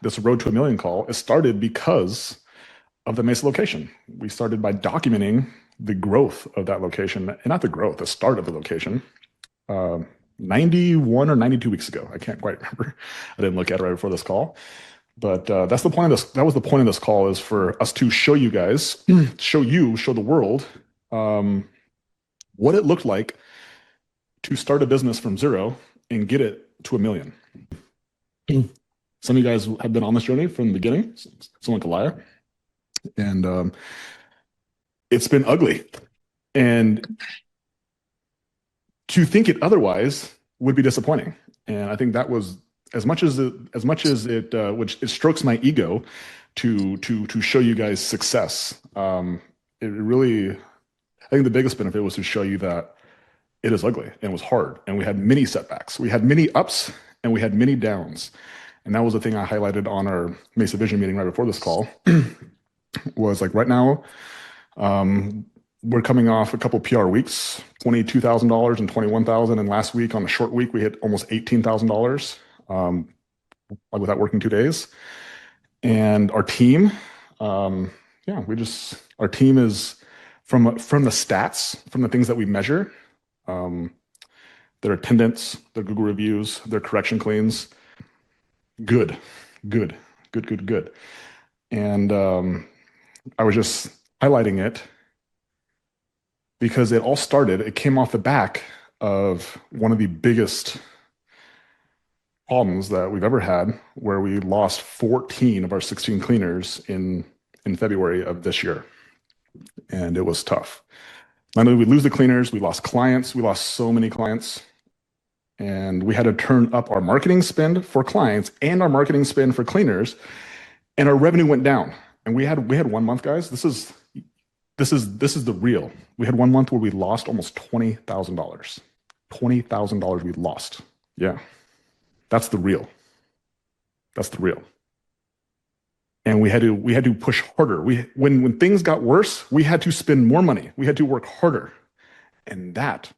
this road to a million call, it started because of the Mesa location. We started by documenting the growth of that location, and not the growth, the start of the location. 91 or 92 weeks ago. I can't quite remember. I didn't look at it right before this call. But that's the point of this. That was the point of this call, is for us to show you guys, show the world what it looked like to start a business from zero and get it to a million. Some of you guys have been on this journey from the beginning, someone like a liar. And it's been ugly. And to think it otherwise would be disappointing. And I think that was as much as it which it strokes my ego to show you guys success. It really, I think the biggest benefit was to show you that it is ugly and it was hard, and we had many setbacks. We had many ups and we had many downs. And that was the thing I highlighted on our Mesa Vision meeting right before this call. Was like, right now, we're coming off a couple PR weeks, $22,000 and $21,000, and last week on a short week we hit almost $18,000, without working 2 days. And our team, our team is from the stats, from the things that we measure, their attendance, their Google reviews, their correction cleans, good. And I was just highlighting it because it came off the back of one of the biggest problems that we've ever had, where we lost 14 of our 16 cleaners in February of this year. And it was tough. Not only did we lose the cleaners, we lost clients. We lost so many clients. And we had to turn up our marketing spend for clients and our marketing spend for cleaners, and our revenue went down. And we had 1 month, guys. This is the real. We had 1 month where we lost almost $20,000. $20,000 we lost. Yeah, that's the real. That's the real. And we had to push harder. When things got worse, we had to spend more money. We had to work harder, and that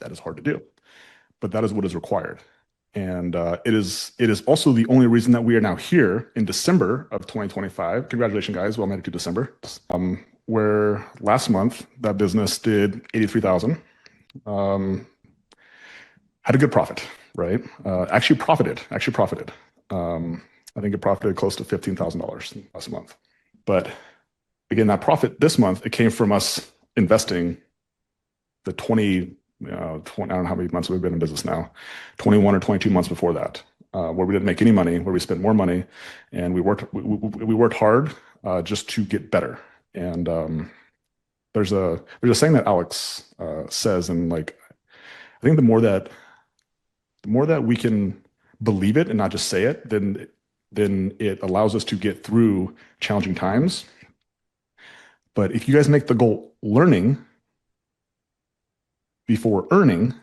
is hard to do. But that is what is required. And it is also the only reason that we are now here in December of 2025. Congratulations, guys. Well made it to December. Where last month that business did 83,000. Had a good profit, right? Actually profited. I think it profited close to $15,000 last month. But again, that profit this month, it came from us investing the 20, I don't know how many months we've been in business now, 21 or 22 months before that, where we didn't make any money, where we spent more money, and we worked hard just to get better. And there's a saying that Alex says, and like, I think the more that we can believe it and not just say it, then it allows us to get through challenging times. But if you guys make the goal learning before earning,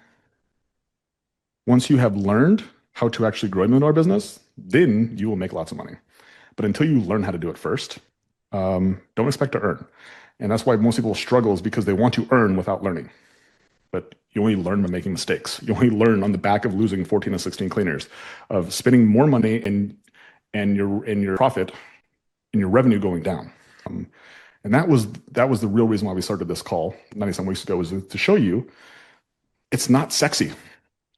once you have learned how to actually grow into our business, then you will make lots of money. But until you learn how to do it first, don't expect to earn. And that's why most people struggle, is because they want to earn without learning. But you only learn by making mistakes. You only learn on the back of losing 14 to 16 cleaners, of spending more money and your profit and your revenue going down. And that was the real reason why we started this call 90-some weeks ago, was to show you it's not sexy,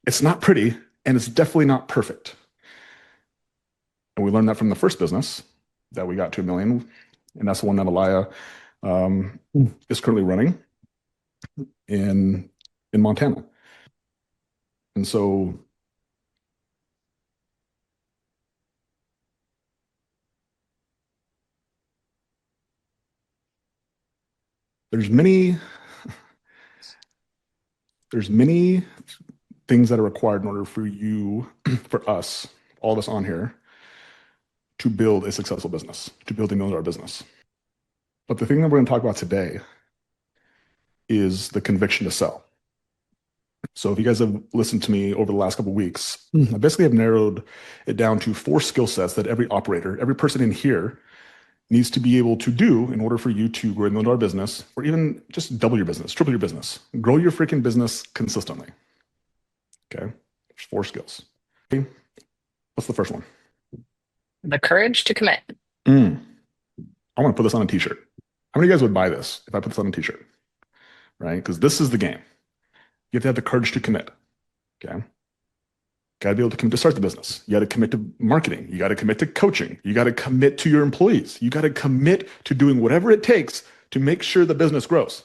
it's not pretty, and it's definitely not perfect. And we learned that from the first business that we got to $1 million, and that's the one that Elia is currently running in Montana. And so there's many things that are required in order for us, all of us on here, to build a successful business, to build a $1 million business. But the thing that we're going to talk about today is the conviction to sell. So if you guys have listened to me over the last couple of weeks, I basically have narrowed it down to 4 skill sets that every operator, every person in here, needs to be able to do in order for you to grow a $1 million business, or even just double your business, triple your business, grow your freaking business consistently. Okay, there's 4 skills. Okay. What's the first one? The courage to commit. Mm, I want to put this on a t-shirt. How many of you guys would buy this if I put this on a t-shirt? Right? Because this is the game. You have to have the courage to commit. Okay. Got to be able to commit to start the business. You got to commit to marketing. You got to commit to coaching. You got to commit to your employees. You got to commit to doing whatever it takes to make sure the business grows.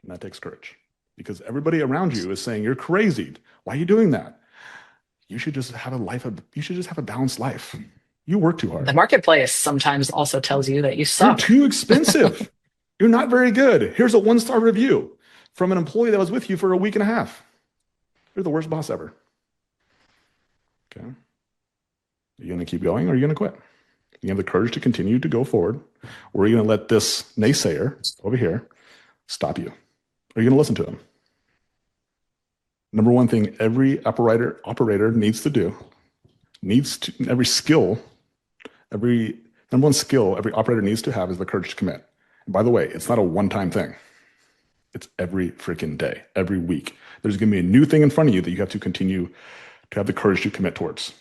And that takes courage because everybody around you is saying, you're crazy. Why are you doing that? You should just have a life of, you should just have a balanced life. You work too The hard. marketplace sometimes also tells you that you You're suck. too expensive. You're not very good. Here's a one-star review from an employee that was with you for a week and a half. You're the worst boss ever. Okay. Are you going to keep going or are you going to quit? You have the courage to continue to go forward, or are you going to let this naysayer over here stop you? Are you going to listen to him? Number one thing every operator needs to do, every skill, every number one skill every operator needs to have is the courage to commit. And by the way, it's not a one-time thing. It's every freaking day, every week. There's going to be a new thing in front of you that you have to continue to have the courage to commit towards.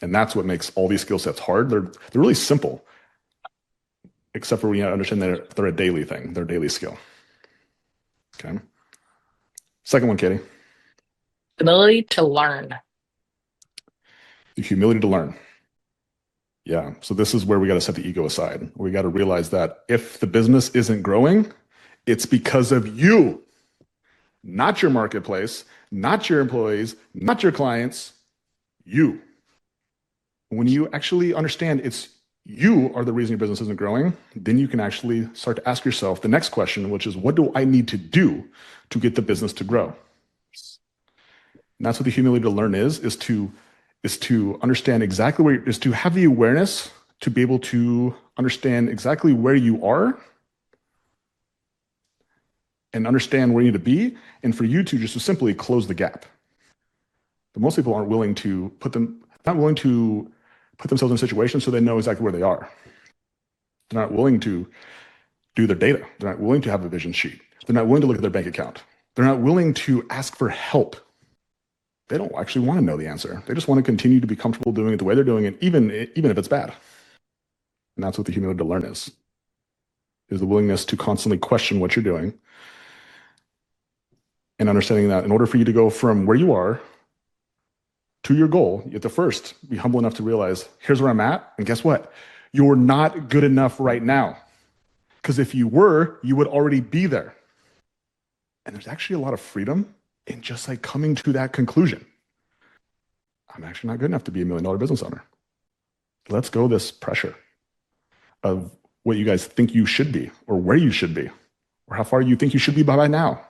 And that's what makes all these skill sets hard. They're really simple, except for when you understand that they're a daily thing, they're a daily skill. Okay. Second one, Katie, Ability to learn. the humility to learn. Yeah. So this is where we got to set the ego aside. We got to realize that if the business isn't growing, it's because of you, not your marketplace, not your employees, not your clients, you. When you actually understand it's you are the reason your business isn't growing, then you can actually start to ask yourself the next question, which is, what do I need to do to get the business to grow? And that's what the humility to learn is to understand exactly where is to have the awareness to be able to understand exactly where you are and understand where you need to be, and for you to just to simply close the gap. But most people aren't willing to not willing to put themselves in a situation so they know exactly where they are. They're not willing to do their data. They're not willing to have a vision sheet. They're not willing to look at their bank account. They're not willing to ask for help. They don't actually want to know the answer. They just want to continue to be comfortable doing it the way they're doing it, even if it's bad. And that's what the humility to learn is the willingness to constantly question what you're doing and understanding that in order for you to go from where you are to your goal, you have to first be humble enough to realize, here's where I'm at. And guess what? You're not good enough right now. Because if you were, you would already be there. And there's actually a lot of freedom in just like coming to that conclusion. I'm actually not good enough to be $1 million business owner. Let's go this pressure of what you guys think you should be or where you should be or how far you think you should be by now.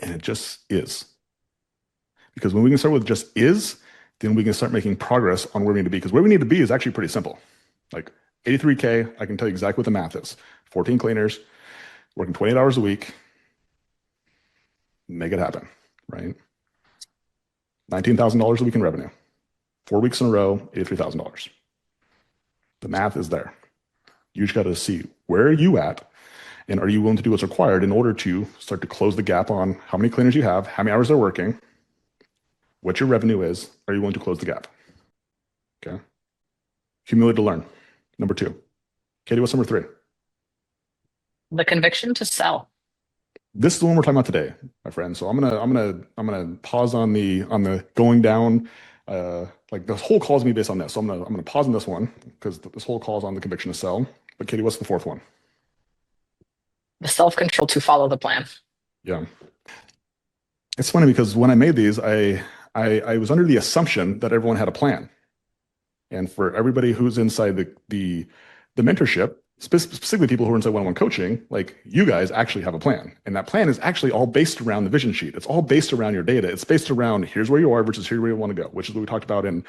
And it just is. Because when we can start with just is, then we can start making progress on where we need to be. Because where we need to be is actually pretty simple. Like 83K, I can tell you exactly what the math is. 14 cleaners, working 28 hours a week, make it happen, right? $19,000 a week in revenue, 4 weeks in a row, $83,000. The math is there. You just got to see where are you at and are you willing to do what's required in order to start to close the gap on how many cleaners you have, how many hours they're working, what your revenue is. Are you willing to close the gap? Okay. Humility to learn. Number 2. Katie, what's number 3? The conviction to sell. This is the one we're talking about today, my friend. So I'm gonna pause on the going down. Like this whole call is me based on this. So I'm gonna pause on this one because this whole call is on the conviction to sell. But Katie, what's the 4th one? The self-control to follow the plan. Yeah, it's funny because when I made these, I was under the assumption that everyone had a plan, and for everybody who's inside the mentorship, specifically people who are inside one-on-one coaching, like you guys actually have a plan. And that plan is actually all based around the vision sheet. It's all based around your data. It's based around here's where you are versus here's where you want to go, which is what we talked about in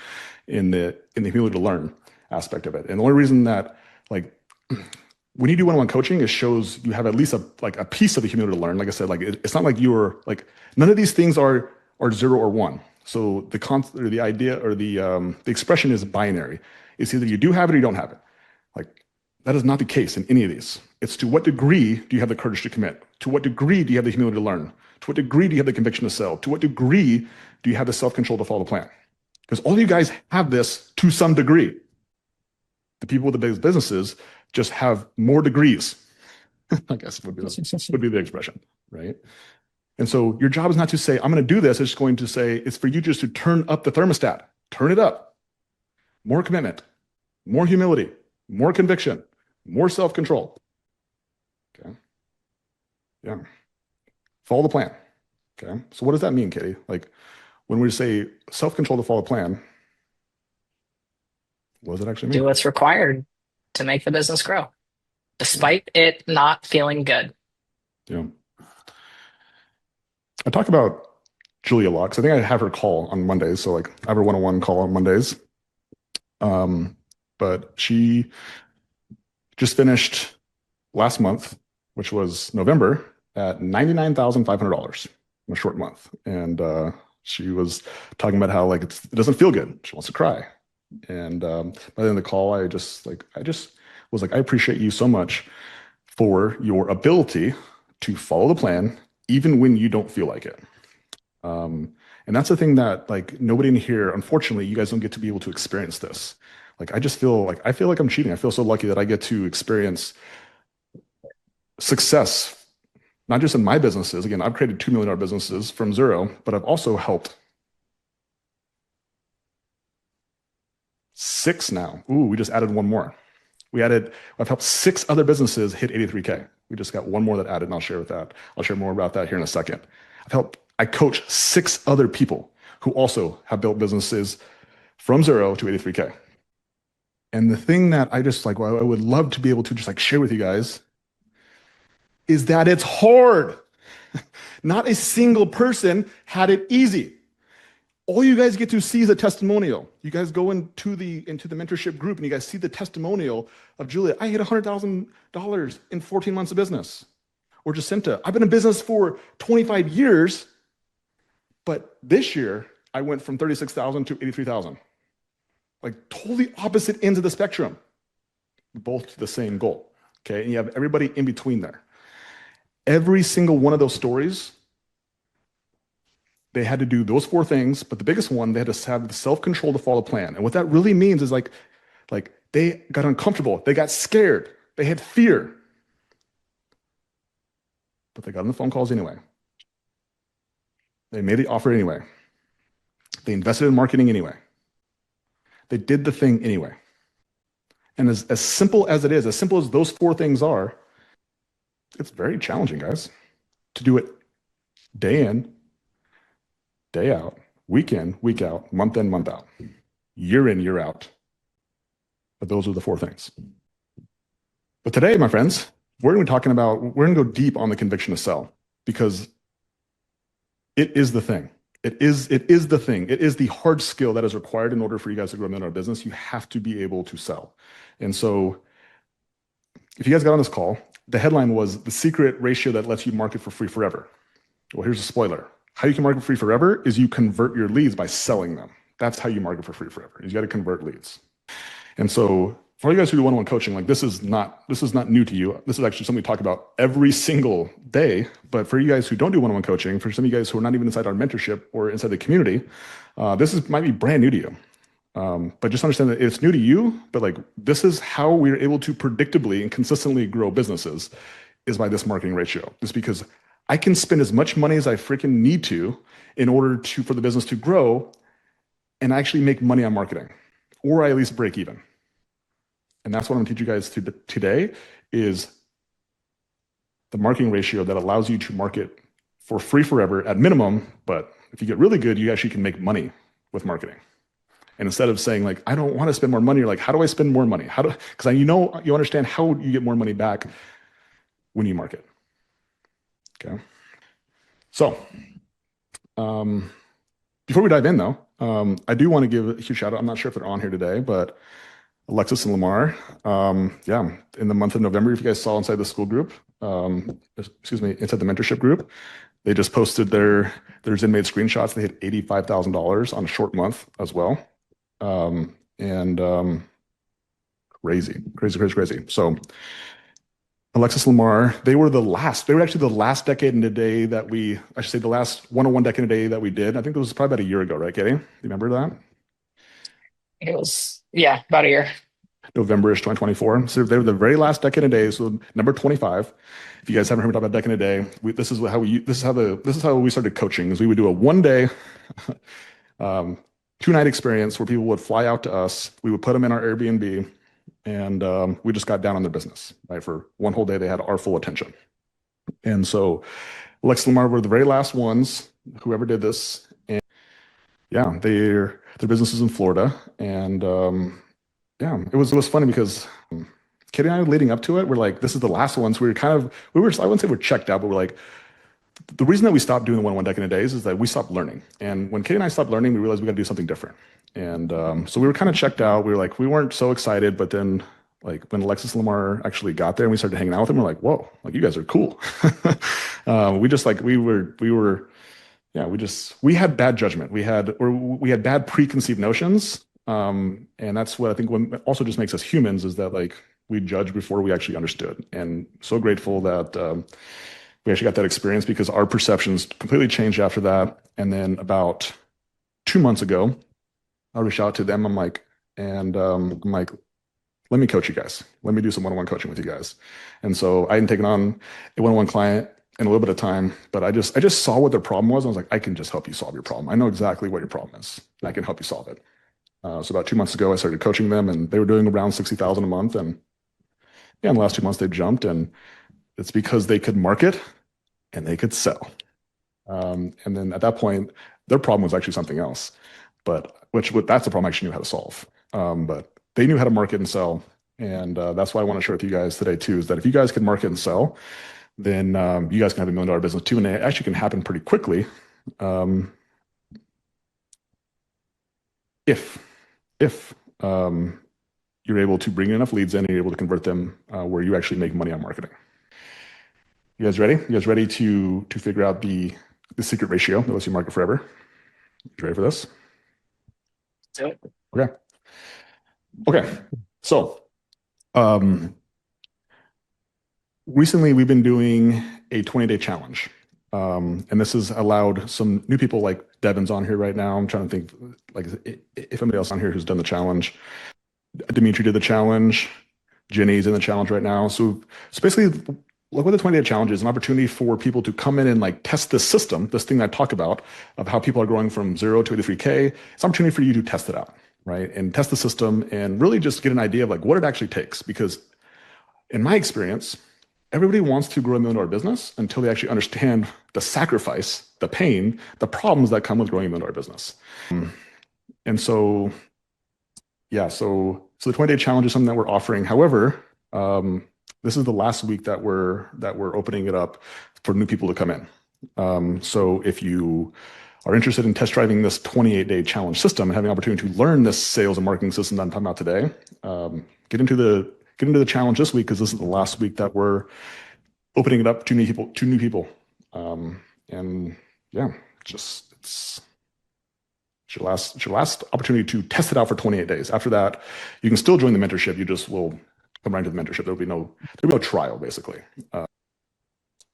the humility to learn aspect of it. And the only reason that like when you do one-on-one coaching, it shows you have at least a piece of the humility to learn. Like I said, like it's not like you're like none of these things are 0 or 1. So the idea or the expression is binary. It's either you do have it or you don't have it. Like that is not the case in any of these. It's to what degree do you have the courage to commit? To what degree do you have the humility to learn? To what degree do you have the conviction to sell? To what degree do you have the self-control to follow the plan? Because all you guys have this to some degree. The people with the biggest businesses just have more degrees, I guess would be the expression, right? And so your job is not to say, I'm going to do this. It's going to say, it's for you just to turn up the thermostat, turn it up. More commitment, more humility, more conviction, more self-control. Okay. Yeah. Follow the plan. Okay. So what does that mean, Katie? Like when we say self-control to follow the plan, what does it actually Do mean? what's required to make the business grow, despite it not feeling good. Yeah. I talk about Julia a lot because I think I have her call on Mondays. So like I have her one-on-one call on Mondays. But she just finished last month, which was November, at $99,500 in a short month. And she was talking about how like it doesn't feel good. She wants to cry. And by the end of the call, I just was like, I appreciate you so much for your ability to follow the plan, even when you don't feel like it. And that's the thing that like nobody in here, unfortunately, you guys don't get to be able to experience this. Like I feel like I'm cheating. I feel so lucky that I get to experience success, not just in my businesses. Again, I've created $2 million businesses from zero, but I've also helped 6 now. Ooh, we just added one more. I've helped 6 other businesses hit 83K. We just got one more that added, and I'll share more about that here in a second. I coach 6 other people who also have built businesses from zero to 83K. And the thing that I just like, well, I would love to be able to just like share with you guys is that it's hard. Not a single person had it easy. All you guys get to see is a testimonial. You guys go into the mentorship group and you guys see the testimonial of Julia. I hit $100,000 in 14 months of business. Or Jacinta, I've been in business for 25 years, but this year I went from 36,000 to 83,000. Like totally opposite ends of the spectrum, both to the same goal. Okay, and you have everybody in between there. Every single one of those stories, they had to do those 4 things, but the biggest one, they had to have the self-control to follow the plan. And what that really means is like they got uncomfortable, they got scared, they had fear, but they got on the phone calls anyway. They made the offer anyway. They invested in marketing anyway. They did the thing anyway. And as simple as it is, as simple as those 4 things are, it's very challenging, guys, to do it day in, day out, week in, week out, month in, month out, year in, year out. But those are the 4 things. But today, my friends, we're going to go deep on the conviction to sell because it is the thing. It is the thing. It is the hard skill that is required in order for you guys to grow in our business. You have to be able to sell. And so if you guys got on this call, the headline was the secret ratio that lets you market for free forever. Well, here's a spoiler. How you can market free forever is you convert your leads by selling them. That's how you market for free forever. You got to convert leads. And so for all you guys who do one-on-one coaching, like this is not new to you. This is actually something we talk about every single day. But for you guys who don't do one-on-one coaching, for some of you guys who are not even inside our mentorship or inside the community, might be brand new to you. But just understand that it's new to you, but like this is how we're able to predictably and consistently grow businesses is by this marketing ratio. Just because I can spend as much money as I freaking need to in order for the business to grow and actually make money on marketing, or I at least break even. And that's what I'm gonna teach you guys today is the marketing ratio that allows you to market for free forever at minimum, but if you get really good, you actually can make money with marketing. And instead of saying like, I don't want to spend more money, you're like, how do I spend more money? Because you understand how you get more money back when you market. Okay. So before we dive in though, I do want to give a huge shout out. I'm not sure if they're on here today, but Alexis and Lamar, in the month of November, if you guys saw inside the school group, inside the mentorship group, they just posted their Zen-made screenshots. They hit $85,000 on a short month as well. Crazy. So Alexis Lamar, they were actually the last decade in a day that I should say the last one-on-one decade in a day that we did. I think it was probably about a year ago, right, Katie? You remember that? It was, yeah, about a year. November-ish 2024. So they were the very last decade in a day. So number 25. If you guys haven't heard about decade in a day, this is how we started coaching is we would do a 1 day, um, 2 night experience where people would fly out to us. We would put them in our Airbnb and we just got down on their business, right? For one whole day, they had our full attention. And so Lex Lamar were the very last ones, whoever did this. And yeah, their business is in Florida. And yeah, it was funny because Katie and I leading up to it, we're like, this is the last one. So we were, I wouldn't say we're checked out, but we're like, the reason that we stopped doing the one decade in a days is that we stopped learning. And when Katie and I stopped learning, we realized we got to do something different. And so we were kind of checked out. We were like, we weren't so excited, but then like when Alexis Lamar actually got there and we started hanging out with him, we're like, whoa, like you guys are cool. We just like, we were, yeah, we had bad judgment. We had bad preconceived notions. And that's what I think when also just makes us humans is that like we judge before we actually understood. And so grateful that we actually got that experience because our perceptions completely changed after that. And then about 2 months ago, I reached out to them. I'm like, let me coach you guys. Let me do some one-on-one coaching with you guys. And so I hadn't taken on a one-on-one client in a little bit of time, but I just saw what their problem was. I was like, I can just help you solve your problem. I know exactly what your problem is. And I can help you solve it. So about 2 months ago, I started coaching them, and they were doing around 60,000 a month. And yeah, in the last 2 months, they've jumped, and it's because they could market and they could sell. And then at that point, their problem was actually something else, but that's the problem I actually knew how to solve. But they knew how to market and sell, and that's why I want to share with you guys today too. Is that if you guys can market and sell, then you guys can have $1 million business too, and it actually can happen pretty quickly. If you're able to bring enough leads in and you're able to convert them where you actually make money on marketing. You guys ready? You guys ready to figure out the secret ratio that lets you market forever? You ready for this? Do it. Okay. Okay. So recently we've been doing a 20-day challenge. And this has allowed some new people like Devin's on here right now. I'm trying to think like if anybody else on here who's done the challenge. Dimitri did the challenge. Jenny's in the challenge right now. So basically, look what the 20-day challenge is, an opportunity for people to come in and like test this system, this thing that I talk about of how people are growing from 0 to 83K. It's an opportunity for you to test it out, right? And test the system and really just get an idea of like what it actually takes. Because in my experience, everybody wants to grow $1 million business until they actually understand the sacrifice, the pain, the problems that come with growing $1 million business. And so, yeah, so the 20-day challenge is something that we're offering. However, this is the last week that we're opening it up for new people to come in. So if you are interested in test driving this 28-day challenge system and having an opportunity to learn this sales and marketing system that I'm talking about today, get into the challenge this week because this is the last week that we're opening it up to new people. And yeah, it's your last opportunity to test it out for 28 days. After that, you can still join the mentorship. You just will come right into the mentorship. There'll be no trial basically.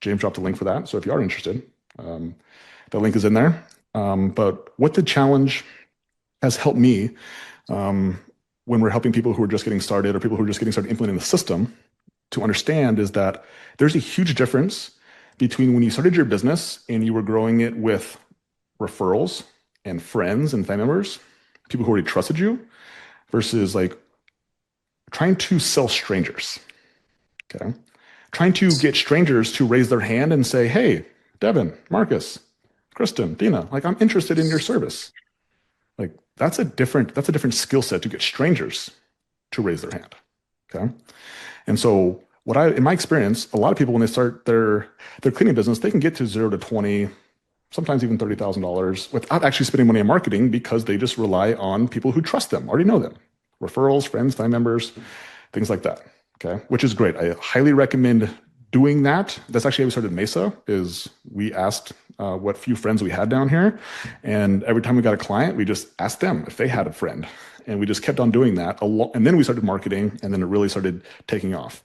James dropped a link for that. So if you are interested, the link is in there. But what the challenge has helped me when we're helping people who are just getting started or people who are just getting started implementing the system to understand is that there's a huge difference between when you started your business and you were growing it with referrals and friends and family members, people who already trusted you, versus like trying to sell strangers. Okay. Trying to get strangers to raise their hand and say, hey, Devin, Marcus, Kristen, Dina, like I'm interested in your service. Like that's a different skill set to get strangers to raise their hand. Okay. And so in my experience, a lot of people, when they start their cleaning business, they can get to 0 to 20, sometimes even $30,000 without actually spending money on marketing because they just rely on people who trust them, already know them, referrals, friends, family members, things like that. Okay. Which is great. I highly recommend doing that. That's actually how we started Mesa is we asked what few friends we had down here. And every time we got a client, we just asked them if they had a friend. And we just kept on doing that. And then we started marketing and then it really started taking off.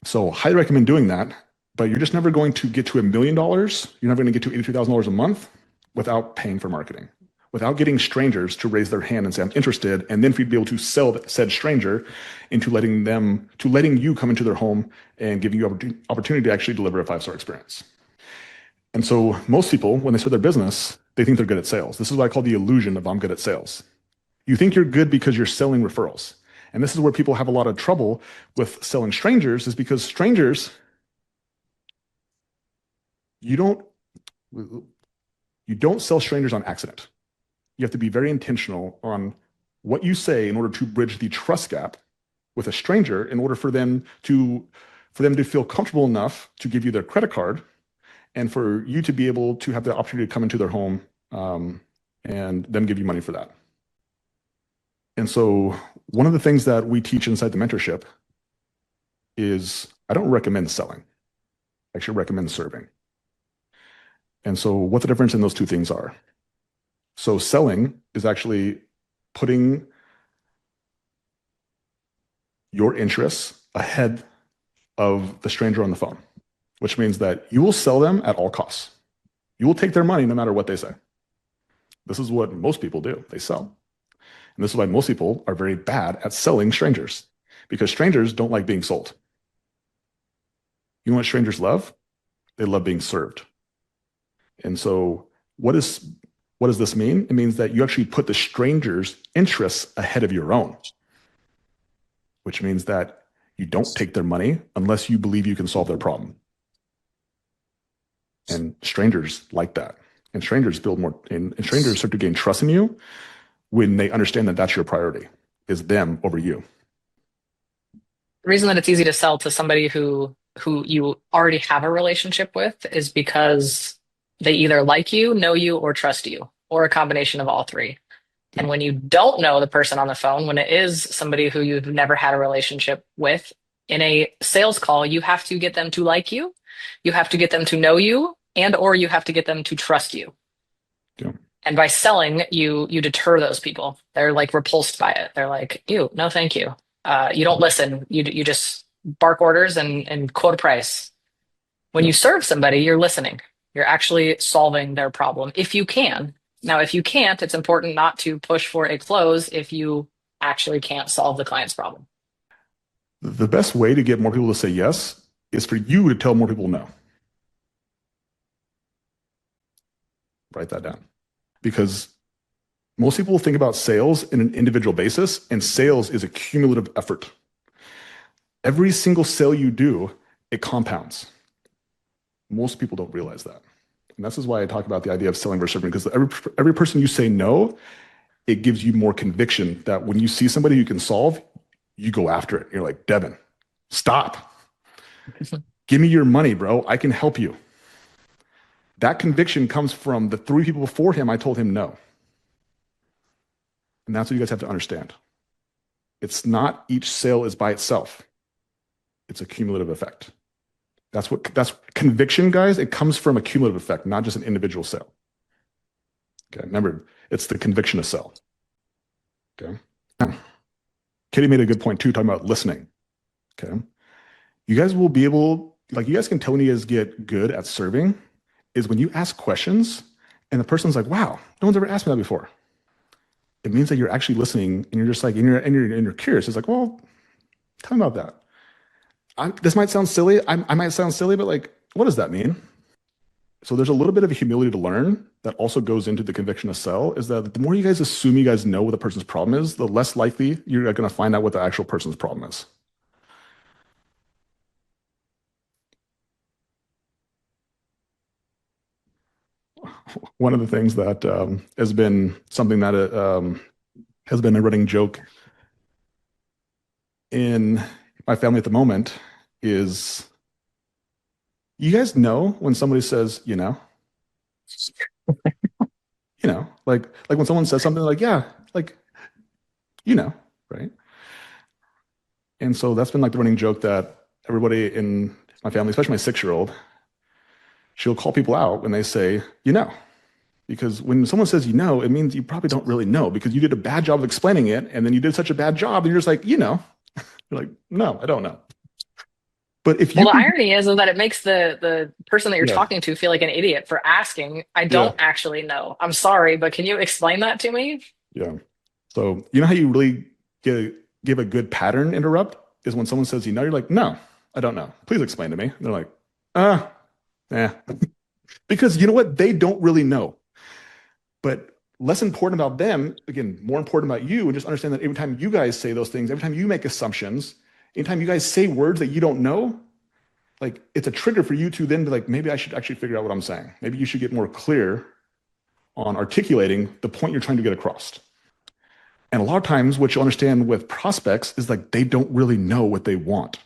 So highly recommend doing that, but you're just never going to get to $1 million. You're never going to get to $82,000 a month without paying for marketing, without getting strangers to raise their hand and say, I'm interested. And then for you to be able to sell said stranger into letting you come into their home and giving you opportunity to actually deliver a 5-star experience. And so most people, when they start their business, they think they're good at sales. This is what I call the illusion of I'm good at sales. You think you're good because you're selling referrals. And this is where people have a lot of trouble with selling strangers, is because strangers, you don't you don't sell strangers on accident. You have to be very intentional on what you say in order to bridge the trust gap with a stranger in order for them to feel comfortable enough to give you their credit card and for you to be able to have the opportunity to come into their home and them give you money for that. And so one of the things that we teach inside the mentorship is I don't recommend selling. I actually recommend serving. And so what the difference in those two things are. So selling is actually putting your interests ahead of the stranger on the phone, which means that you will sell them at all costs. You will take their money no matter what they say. This is what most people do. They sell. And this is why most people are very bad at selling strangers, because strangers don't like being sold. You know what strangers love? They love being served. And so what does this mean? It means that you actually put the stranger's interests ahead of your own, which means that you don't take their money unless you believe you can solve their problem. And strangers like that. And strangers build more, and strangers start to gain trust in you when they understand that that's your priority, is them over you. The reason that it's easy to sell to somebody who you already have a relationship with is because they either like you, know you, or trust you, or a combination of all three. And when you don't know the person on the phone, when it is somebody who you've never had a relationship with, in a sales call, you have to get them to like you have to get them to know you, and or you have to get them to trust you. Yeah. And by selling, you deter those people. They're like repulsed by it. They're like, "Ew, no, thank you." You don't listen. You just bark orders and quote a price. When Yeah. you serve somebody, you're listening. You're actually solving their problem if you can. Now, if you can't, it's important not to push for a close if you actually can't solve the client's problem. The best way to get more people to say yes is for you to tell more people no. Write that down. Because most people think about sales in an individual basis, and sales is a cumulative effort. Every single sale you do, it compounds. Most people don't realize that. And this is why I talk about the idea of selling versus serving, because every person you say no, it gives you more conviction that when you see somebody you can solve, you go after it. You're like, Devin, stop. Give me your money, bro. I can help you. That conviction comes from the 3 people before him. I told him no. And that's what you guys have to understand. It's not each sale is by itself. It's a cumulative effect. That's conviction, guys. It comes from a cumulative effect, not just an individual sale. Okay. Remember, it's the conviction to sell. Okay. Katie made a good point too, talking about listening. Okay. You guys will be able, like, you guys can tell when you guys get good at serving is when you ask questions and the person's like, wow, no one's ever asked me that before. It means that you're actually listening and you're just like, and you're curious. It's like, well, tell me about that. This might sound silly. I might sound silly, but like, what does that mean? So there's a little bit of a humility to learn that also goes into the conviction to sell, is that the more you guys assume you guys know what the person's problem is, the less likely you're going to find out what the actual person's problem is. One of the things that has been something that has been a running joke in my family at the moment is, you guys know when somebody says, like when someone says something like, yeah, like, right? And so that's been like the running joke that everybody in my family, especially my 6-year-old, she'll call people out when they say, because when someone says, it means you probably don't really know because you did a bad job of explaining it. And then you did such a bad job. And you're just like, you're like, no, I don't know. But if Well, you the can, irony is that it makes the person that you're yeah, talking to feel like an idiot for asking, I yeah, don't actually know. I'm sorry, but can you explain that to me? yeah. So you know how you really give a good pattern interrupt is when someone says, you know, you're like, no, I don't know. Please explain to me. And they're like, uh, yeah. Because you know what? They don't really know. But less important about them, again, more important about you, and just understand that every time you guys say those things, every time you make assumptions, anytime you guys say words that you don't know, like it's a trigger for you to then be like, maybe I should actually figure out what I'm saying. Maybe you should get more clear on articulating the point you're trying to get across. And a lot of times, what you'll understand with prospects is like they don't really know what they want.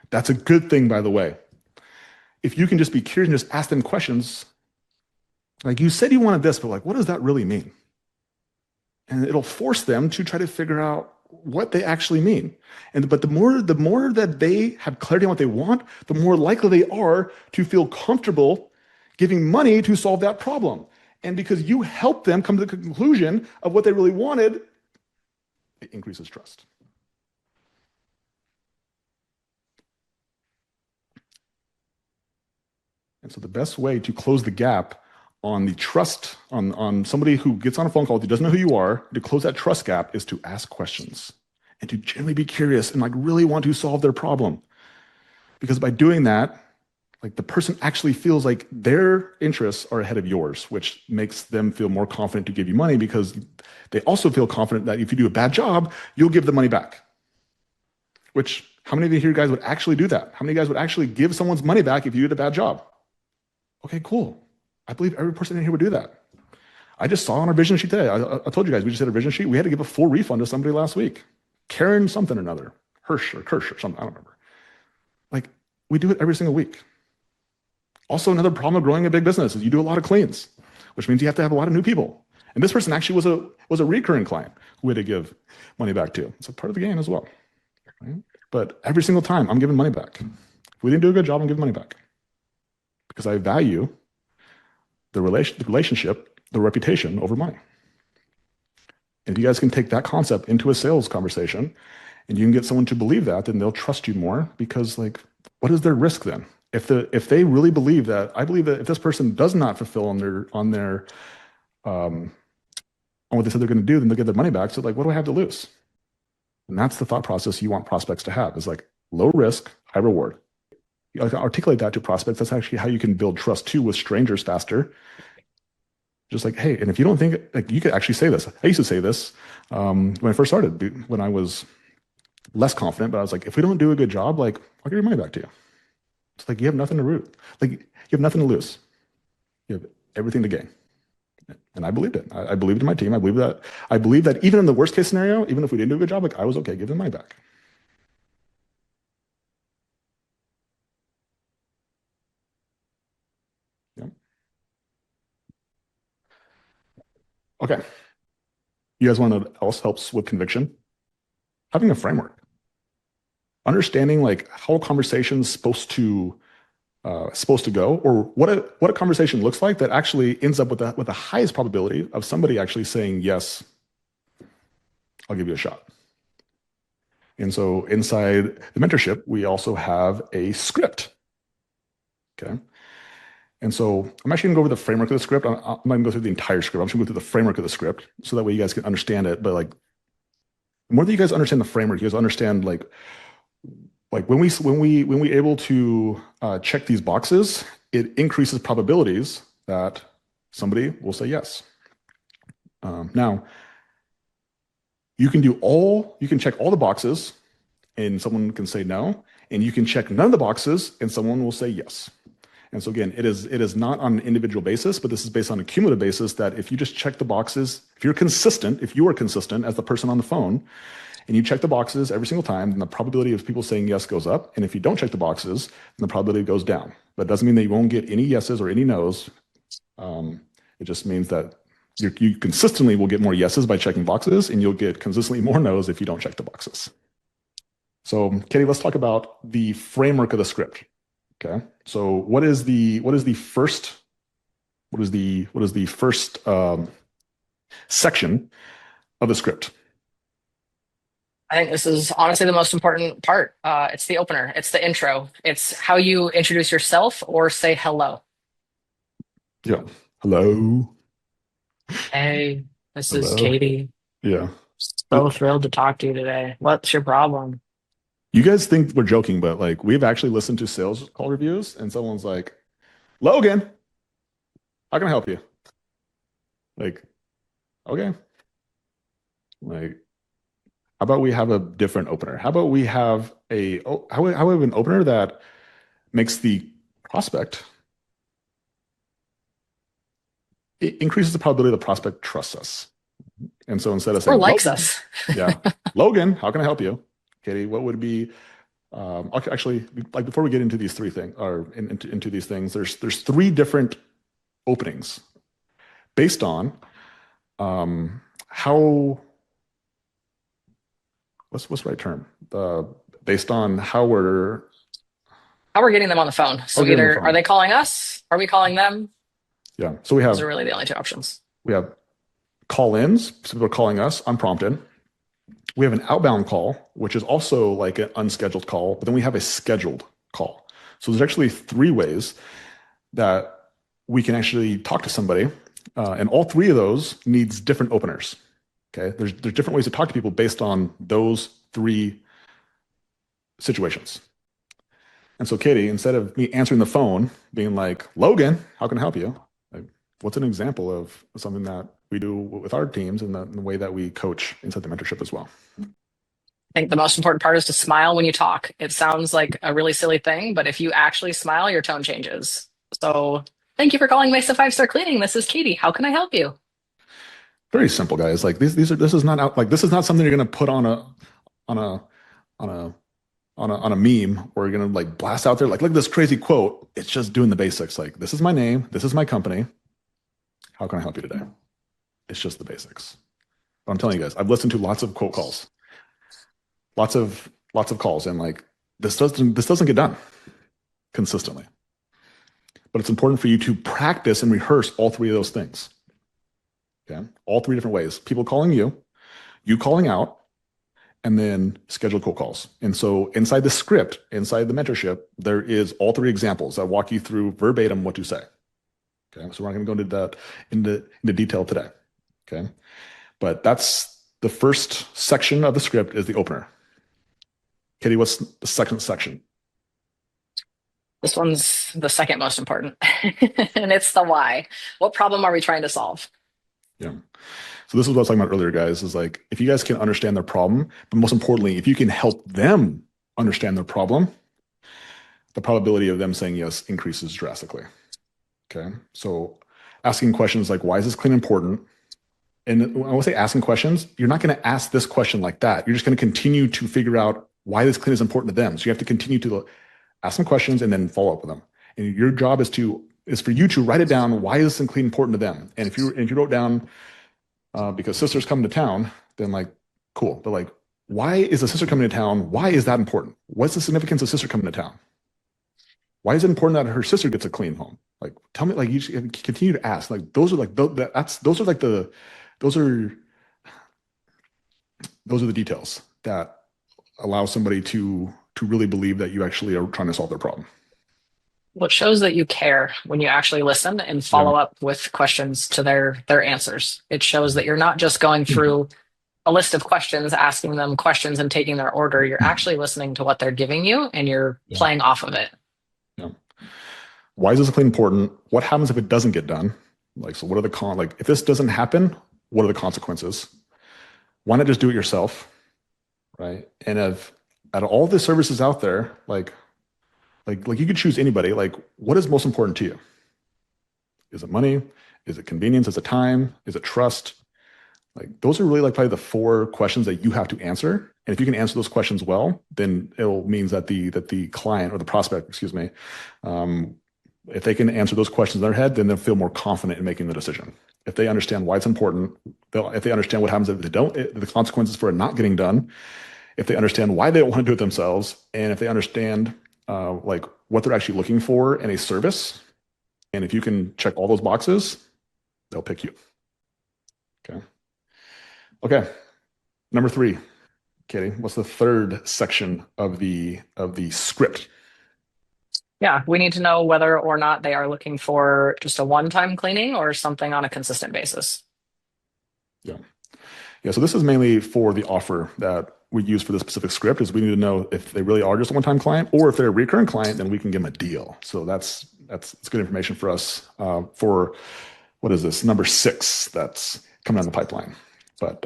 That's a good thing, by the way. If you can just be curious and just ask them questions, like you said you wanted this, but like, what does that really mean? And it'll force them to try to figure out what they actually mean. And but the more that they have clarity on what they want, the more likely they are to feel comfortable giving money to solve that problem. And because you help them come to the conclusion of what they really wanted, it increases trust. And so the best way to close the gap on the trust on somebody who gets on a phone call who doesn't know who you are, to close that trust gap is to ask questions and to genuinely be curious and like really want to solve their problem. Because by doing that, like the person actually feels like their interests are ahead of yours, which makes them feel more confident to give you money because they also feel confident that if you do a bad job, you'll give the money back. Which, how many of you here guys would actually do that? How many guys would actually give someone's money back if you did a bad job? Okay, cool. I believe every person in here would do that. I just saw on our vision sheet today. I told you guys we just had a vision sheet. We had to give a full refund to somebody last week. Karen something or another. Hirsch or Kirsch or something. I don't remember. Like we do it every single week. Also, another problem of growing a big business is you do a lot of cleans, which means you have to have a lot of new people. And this person actually was a recurring client who we had to give money back to. It's a part of the game as well. Right? But every single time I'm giving money back. If we didn't do a good job, I'm giving money back. Because I value the relationship, the reputation over money. And if you guys can take that concept into a sales conversation and you can get someone to believe that, then they'll trust you more because like, what is their risk then? If they really believe that, I believe that if this person does not fulfill um, on what they said they're going to do, then they'll get their money back. So like, what do I have to lose? And that's the thought process you want prospects to have is like low risk, high reward. You articulate that to prospects. That's actually how you can build trust too with strangers faster. Just like, hey, and if you don't think like you could actually say this, I used to say this when I first started, when I was less confident, but I was like, if we don't do a good job, like I'll give your money back to you. It's like you have nothing to root, like you have nothing to lose. You have everything to gain. And I believed it. I believed in my team. I believe that even in the worst case scenario, even if we didn't do a good job, like I was okay, give them money back. Yeah. Okay. You guys want to know what else helps with conviction? Having a framework. Understanding like how a conversation is supposed to go, or what a conversation looks like that actually ends up with the highest probability of somebody actually saying yes, I'll give you a shot. And so inside the mentorship, we also have a script. Okay. And so I'm actually gonna go over the framework of the script. I'm not gonna go through the entire script. I'm just gonna go through the framework of the script so that way you guys can understand it. But like the more that you guys understand the framework, you guys understand like when we able to check these boxes, it increases probabilities that somebody will say yes. Now you can check all the boxes and someone can say no, and you can check none of the boxes and someone will say yes. And so again, it is not on an individual basis, but this is based on a cumulative basis that if you just check the boxes, if you are consistent as the person on the phone, and you check the boxes every single time, then the probability of people saying yes goes up. And if you don't check the boxes, then the probability goes down. But it doesn't mean that you won't get any yeses or any nos. It just means that you consistently will get more yeses by checking boxes, and you'll get consistently more nos if you don't check the boxes. So, Katie, let's talk about the framework of the script. Okay. So, what is the first section of the script? I think this is honestly the most important part. It's the opener, it's the intro, it's how you introduce yourself or say hello. Yeah. Hello. Hey, this is Hello. Katie. Yeah. So thrilled to talk to you today. What's your problem? You guys think we're joking, but like we've actually listened to sales call reviews and someone's like, Logan, how can I help you? Like, okay. Like, how about we have a different opener? How about we have how we have an opener that makes the prospect, it increases the probability the prospect trusts us. And so instead of Or saying, likes Logan, us. yeah, Logan, how can I help you? Katie, what would be okay, actually, like before we get into these three things or into these things, there's three different openings based on how what's the right term? Based on how How we're getting them on the phone. So we're getting the either are phone. they calling us? Are we calling them? Yeah. So Those are really the only two options. we have call-ins, so people are calling us unprompted. We have an outbound call, which is also like an unscheduled call, but then we have a scheduled call. So there's actually three ways that we can actually talk to somebody, and all three of those needs different openers. Okay, there's different ways to talk to people based on those three situations. And so, Katie, instead of me answering the phone, being like, Logan, how can I help you? Like, what's an example of something that we do with our teams and the way that we coach inside the mentorship as well? I think the most important part is to smile when you talk. It sounds like a really silly thing, but if you actually smile, your tone changes. So, thank you for calling Mesa Five Star Cleaning. This is Katie. How can I help you? Very simple, guys. Like these are this is not out like this is not something you're gonna put on a on a on a meme or you're gonna like blast out there like look at this crazy quote. It's just doing the basics. Like this is my name, this is my company. How can I help you today? It's just the basics. But I'm telling you guys, I've listened to lots of quote calls, lots of calls, and like this doesn't get done consistently. But it's important for you to practice and rehearse all three of those things. Okay, all three different ways. People calling you calling out, and then scheduled cold calls. And so inside the script, inside the mentorship, there is all three examples that walk you through verbatim what to say. Okay, so we're not going to go into that into detail today. Okay, but that's the first section of the script is the opener. Katie, what's the second section? This one's the second most important, and it's the why. What problem are we trying to solve? Yeah. So this is what I was talking about earlier, guys, is like if you guys can understand their problem, but most importantly, if you can help them understand their problem, the probability of them saying yes increases drastically. Okay. So asking questions like, why is this clean important? And when I say asking questions, you're not going to ask this question like that. You're just going to continue to figure out why this clean is important to them. So you have to continue to ask them questions and then follow up with them. And your job is for you to write it down. Why is this clean important to them? And if you wrote down because sister's coming to town, then like cool. But like, why is a sister coming to town? Why is that important? What's the significance of sister coming to town? Why is it important that her sister gets a clean home? Like, tell me, like, you continue to ask. Like, those are like those are like those are those are the details that allow somebody to really believe that you actually are trying to solve their problem. What shows that you care when you actually listen and Yeah. follow up with questions to their answers. It shows that you're not just going through a list of questions, asking them questions and taking their order. You're actually listening to what they're giving you and you're Yeah. playing off of it. Yeah. Why is this clean important? What happens if it doesn't get done? Like, so what are the like if this doesn't happen, what are the consequences? Why not just do it yourself? Right. And if out of all the services out there, like you could choose anybody, like what is most important to you? Is it money? Is it convenience? Is it time? Is it trust? Like those are really like probably the four questions that you have to answer. And if you can answer those questions well, then it means that the client or the prospect, excuse me, um, if they can answer those questions in their head, then they'll feel more confident in making the decision. If they understand why it's important, if they understand what happens if they don't, the consequences for it not getting done, if they understand why they don't want to do it themselves, and if they understand like what they're actually looking for in a service, and if you can check all those boxes, they'll pick you. Okay. Okay. Number three. Katie, what's the third section of the script? Yeah, we need to know whether or not they are looking for just a one-time cleaning or something on a consistent basis. Yeah. Yeah. So this is mainly for the offer that we use for this specific script is we need to know if they really are just a one-time client or if they're a recurring client, then we can give them a deal. So that's good information for us for what is this number 6 that's coming down the pipeline. But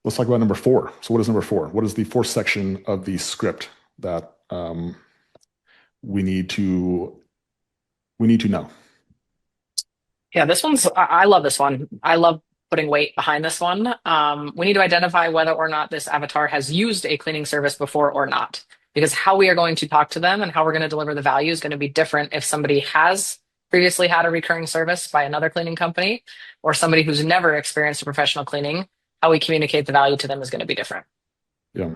let's talk about number 4. So what is number 4? What is the fourth section of the script that we need to know? Yeah, this one's, I love this one. I love putting weight behind this one. We need to identify whether or not this avatar has used a cleaning service before or not, because how we are going to talk to them and how we're going to deliver the value is going to be different if somebody has previously had a recurring service by another cleaning company or somebody who's never experienced a professional cleaning. How we communicate the value to them is going to be different. Yeah.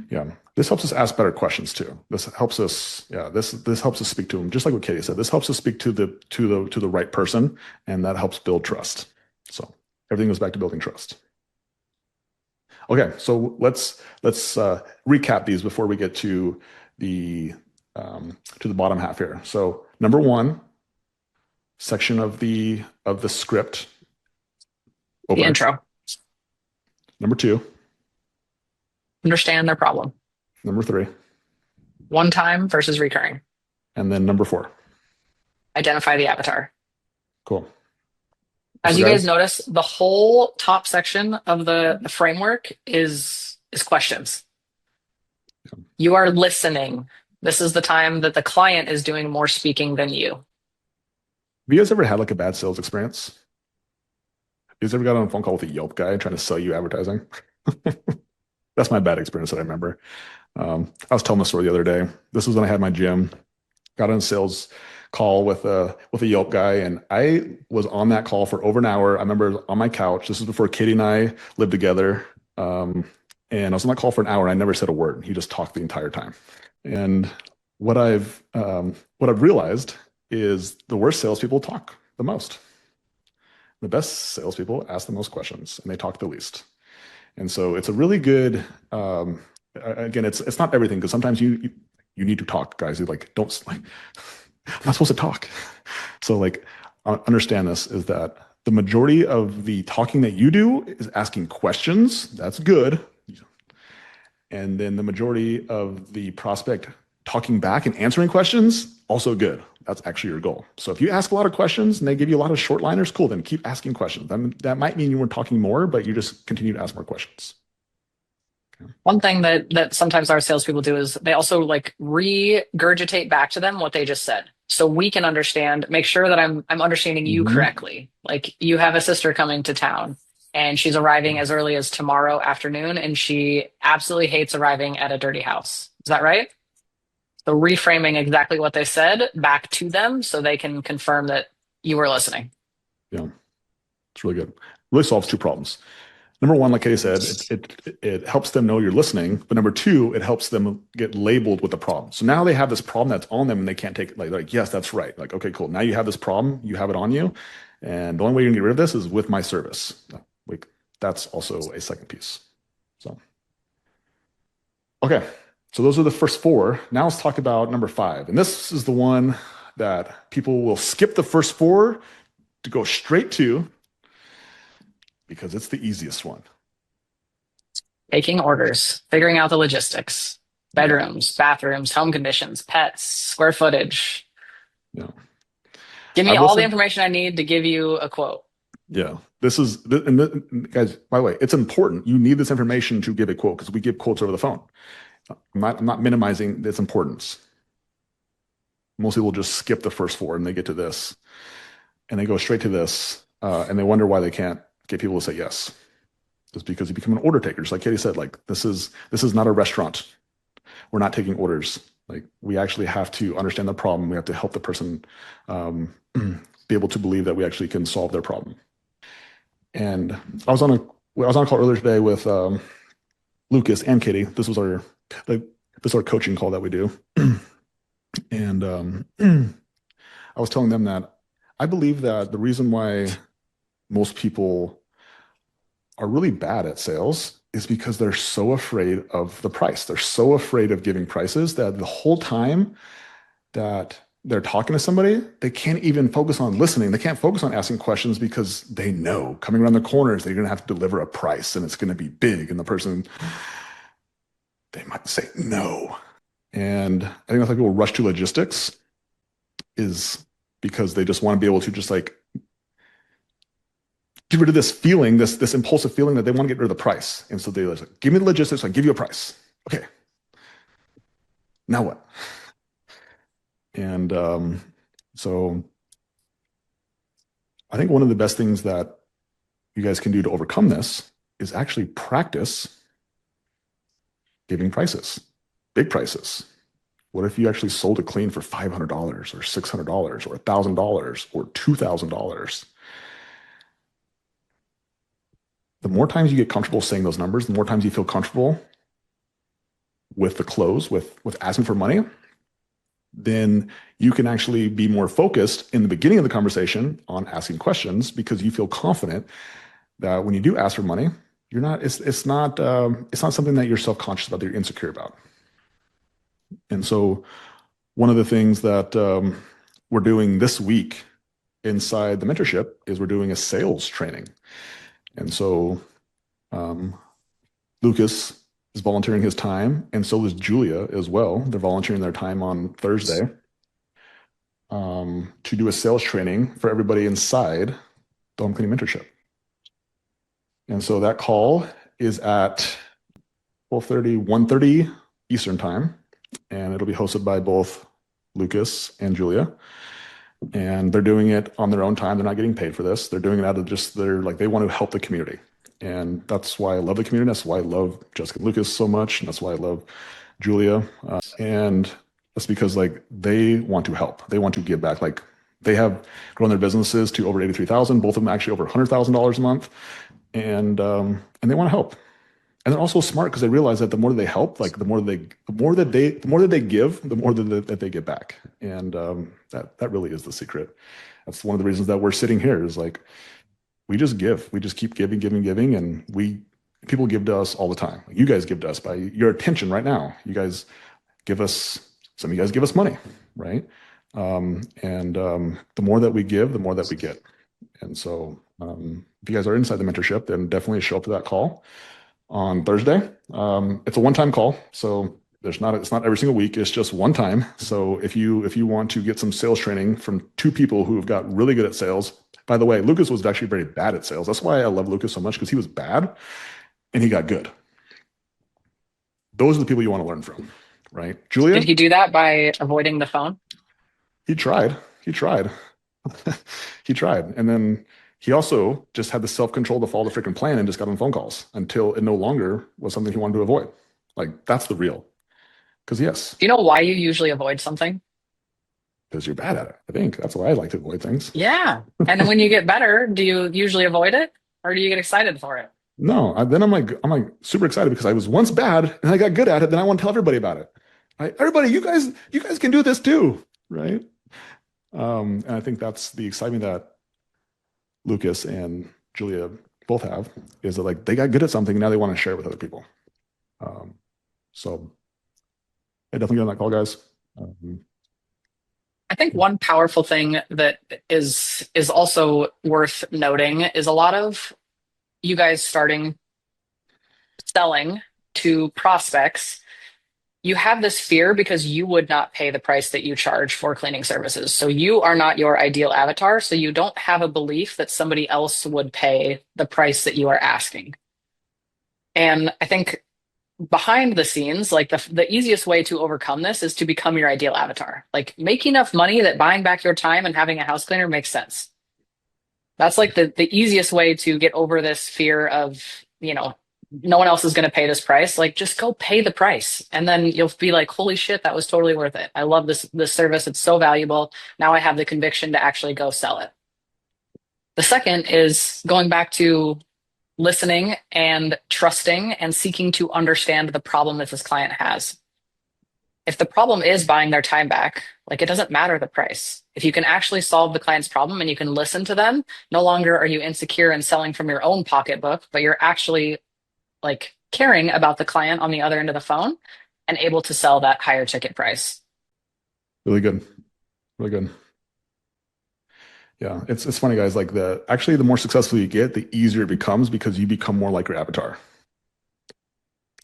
Yeah. This helps us ask better questions too. This helps us, yeah, this helps us speak to them. Just like what Katie said, this helps us speak to the right person, and that helps build trust. So everything goes back to building trust. Okay, so let's recap these before we get to the bottom half here. So number 1 section of the script The opener. intro, Number 2, understand their problem, number 3, one time versus recurring, and then number 4. identify the avatar. Cool. As So you guys guys, notice, the whole top section of the framework is questions. You are listening. This is the time that the client is doing more speaking than you. have you guys ever had like a bad sales experience? Have you guys ever got on a phone call with a Yelp guy trying to sell you advertising? That's my bad experience that I remember. I was telling the story the other day. This was when I had my gym. Got on a sales call with a Yelp guy, and I was on that call for over an hour. I remember on my couch. This is before Katie and I lived together, and I was on that call for an hour, and I never said a word. He just talked the entire time. And what I've realized is the worst salespeople talk the most. The best salespeople ask the most questions, and they talk the least. And so it's a really good. Again, it's not everything because sometimes you need to talk, guys. You like don't like. I'm not supposed to talk. So like, understand this is that the majority of the talking that you do is asking questions. That's good. And then the majority of the prospect talking back and answering questions, also good. That's actually your goal. So if you ask a lot of questions and they give you a lot of short liners, cool, then keep asking questions. That might mean you were talking more, but you just continue to ask more questions. One thing that sometimes our salespeople do is they also like regurgitate back to them what they just said. So we can understand, make sure that I'm understanding you Mhm. correctly. Like you have a sister coming to town and she's arriving as early as tomorrow afternoon and she absolutely hates arriving at a dirty house. Is that right? So reframing exactly what they said back to them so they can confirm that you were listening. Yeah, it's really good. Really solves two problems. Number one, like I said, it helps them know you're listening. But number two, it helps them get labeled with the problem. So now they have this problem that's on them and they can't take it. Like yes, that's right. Like, okay, cool. Now you have this problem, you have it on you. And the only way you're gonna get rid of this is with my service. Like that's also a second piece. So, okay. So those are the first four. Now let's talk about number 5. And this is the one that people will skip the first 4 to go straight to because it's the easiest one. Taking orders, figuring out the logistics, Yeah. bedrooms, bathrooms, home conditions, pets, square footage. Yeah. Give me I will all the say, information I need to give you a quote. yeah, guys, by the way, it's important. You need this information to give a quote because we give quotes over the phone. I'm not minimizing its importance. Most people just skip the first 4 and they get to this and they go straight to this and they wonder why they can't get people to say yes. Just because you become an order taker. Just like Katie said, like this is not a restaurant. We're not taking orders. Like we actually have to understand the problem. We have to help the person be able to believe that we actually can solve their problem. And I was on a call earlier today with Lucas and Katie. This is our coaching call that we do. And I was telling them that I believe that the reason why most people are really bad at sales is because they're so afraid of the price. They're so afraid of giving prices that the whole time that they're talking to somebody, they can't even focus on listening. They can't focus on asking questions because they know coming around the corners, they're going to have to deliver a price and it's going to be big. And the person, they might say no. And I think that's why people rush to logistics is because they just want to be able to just like get rid of this feeling, this impulsive feeling that they want to get rid of the price. And so they like, give me the logistics, I give you a price. Okay, now what? And so I think one of the best things that you guys can do to overcome this is actually practice giving prices, big prices. What if you actually sold a clean for $500 or $600 or $1,000 or $2,000? The more times you get comfortable saying those numbers, the more times you feel comfortable with the close, with asking for money, then you can actually be more focused in the beginning of the conversation on asking questions because you feel confident that when you do ask for money, you're not, it's not something that you're self-conscious about, that you're insecure about. And so one of the things that we're doing this week inside the mentorship is we're doing a sales training. And so Lucas is volunteering his time, and so is Julia as well. They're volunteering their time on Thursday to do a sales training for everybody inside the home cleaning mentorship. And so that call is at 12:30, 1:30 Eastern time, and it'll be hosted by both Lucas and Julia. And they're doing it on their own time. They're not getting paid for this. They're doing it out of just they want to help the community. And that's why I love the community. That's why I love Jessica and Lucas so much. And that's why I love Julia. And that's because like they want to help. They want to give back. Like they have grown their businesses to over 83,000. Both of them actually over $100,000 a month. And they want to help. And they're also smart because they realize that the more they help, like the more that they give, the more that they get back. And that really is the secret. That's one of the reasons that we're sitting here is like, we just give. We just keep giving, and people give to us all the time. You guys give to us by your attention right now. You guys give us, some of you guys give us money, right? The more that we give, the more that we get. And so if you guys are inside the mentorship, then definitely show up to that call on Thursday. It's a one-time call, so it's not every single week. It's just one time. So if you want to get some sales training from two people who have got really good at sales. By the way, Lucas was actually very bad at sales. That's why I love Lucas so much, because he was bad and he got good. Those are the people you want to learn from, right? Julia? Did he do that by avoiding the phone? He tried. He tried. And then he also just had the self-control to follow the freaking plan and just got on phone calls until it no longer was something he wanted to avoid. Like, that's the real. Because yes. Do you know why you usually avoid something? Because you're bad at it. I think that's why I like to avoid things. Yeah. And then when you get better, do you usually avoid it or do you get excited for it? No, then I'm like super excited because I was once bad and I got good at it. Then I want to tell everybody about it. Right? Everybody, you guys can do this too, right? And I think that's the excitement that Lucas and Julia both have, is that like they got good at something, now they want to share it with other people. So I definitely get on that call, guys. I think one powerful thing that is also worth noting is a lot of you guys starting selling to prospects. You have this fear because you would not pay the price that you charge for cleaning services. So you are not your ideal avatar. So you don't have a belief that somebody else would pay the price that you are asking. And I think behind the scenes, like the easiest way to overcome this is to become your ideal avatar. Like make enough money that buying back your time and having a house cleaner makes sense. That's like the easiest way to get over this fear of, no one else is going to pay this price. Like just go pay the price. And then you'll be like, holy shit, that was totally worth it. I love this service. It's so valuable. Now I have the conviction to actually go sell it. The second is going back to listening and trusting and seeking to understand the problem that this client has. If the problem is buying their time back, like it doesn't matter the price. If you can actually solve the client's problem and you can listen to them, no longer are you insecure and selling from your own pocketbook, but you're actually like caring about the client on the other end of the phone and able to sell that higher ticket price. Really good. Really good. Yeah, it's funny, guys. Like the more successful you get, the easier it becomes because you become more like your avatar.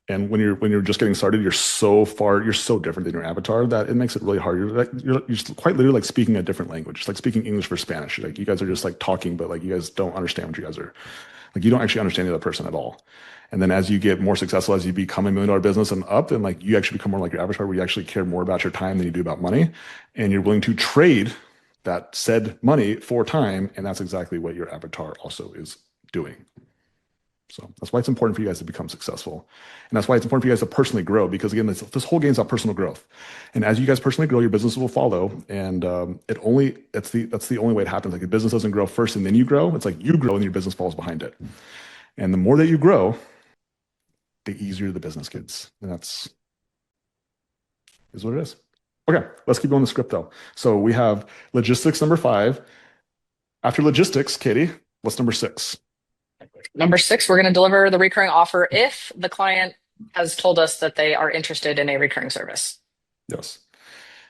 And when you're just getting started, you're so different than your avatar that it makes it really hard. You're just quite literally like speaking a different language. It's like speaking English for Spanish. Like you guys are just like talking, but like you guys don't understand what you guys are like. You don't actually understand the other person at all. And then as you get more successful, as you become $1 million business and up, then like you actually become more like your avatar, where you actually care more about your time than you do about money, and you're willing to trade that said money for time, and that's exactly what your avatar also is doing. So that's why it's important for you guys to become successful. And that's why it's important for you guys to personally grow, because again, this whole game is about personal growth. And as you guys personally grow, your business will follow. And that's the only way it happens. Like a business doesn't grow first and then you grow. It's like you grow and your business follows behind it. And the more that you grow, the easier the business gets. And that's is what it is. Okay, let's keep going the script though. So we have logistics number 5. After logistics, Katie, what's number 6? Number 6, we're going to deliver the recurring offer if the client has told us that they are interested in a recurring service. Yes.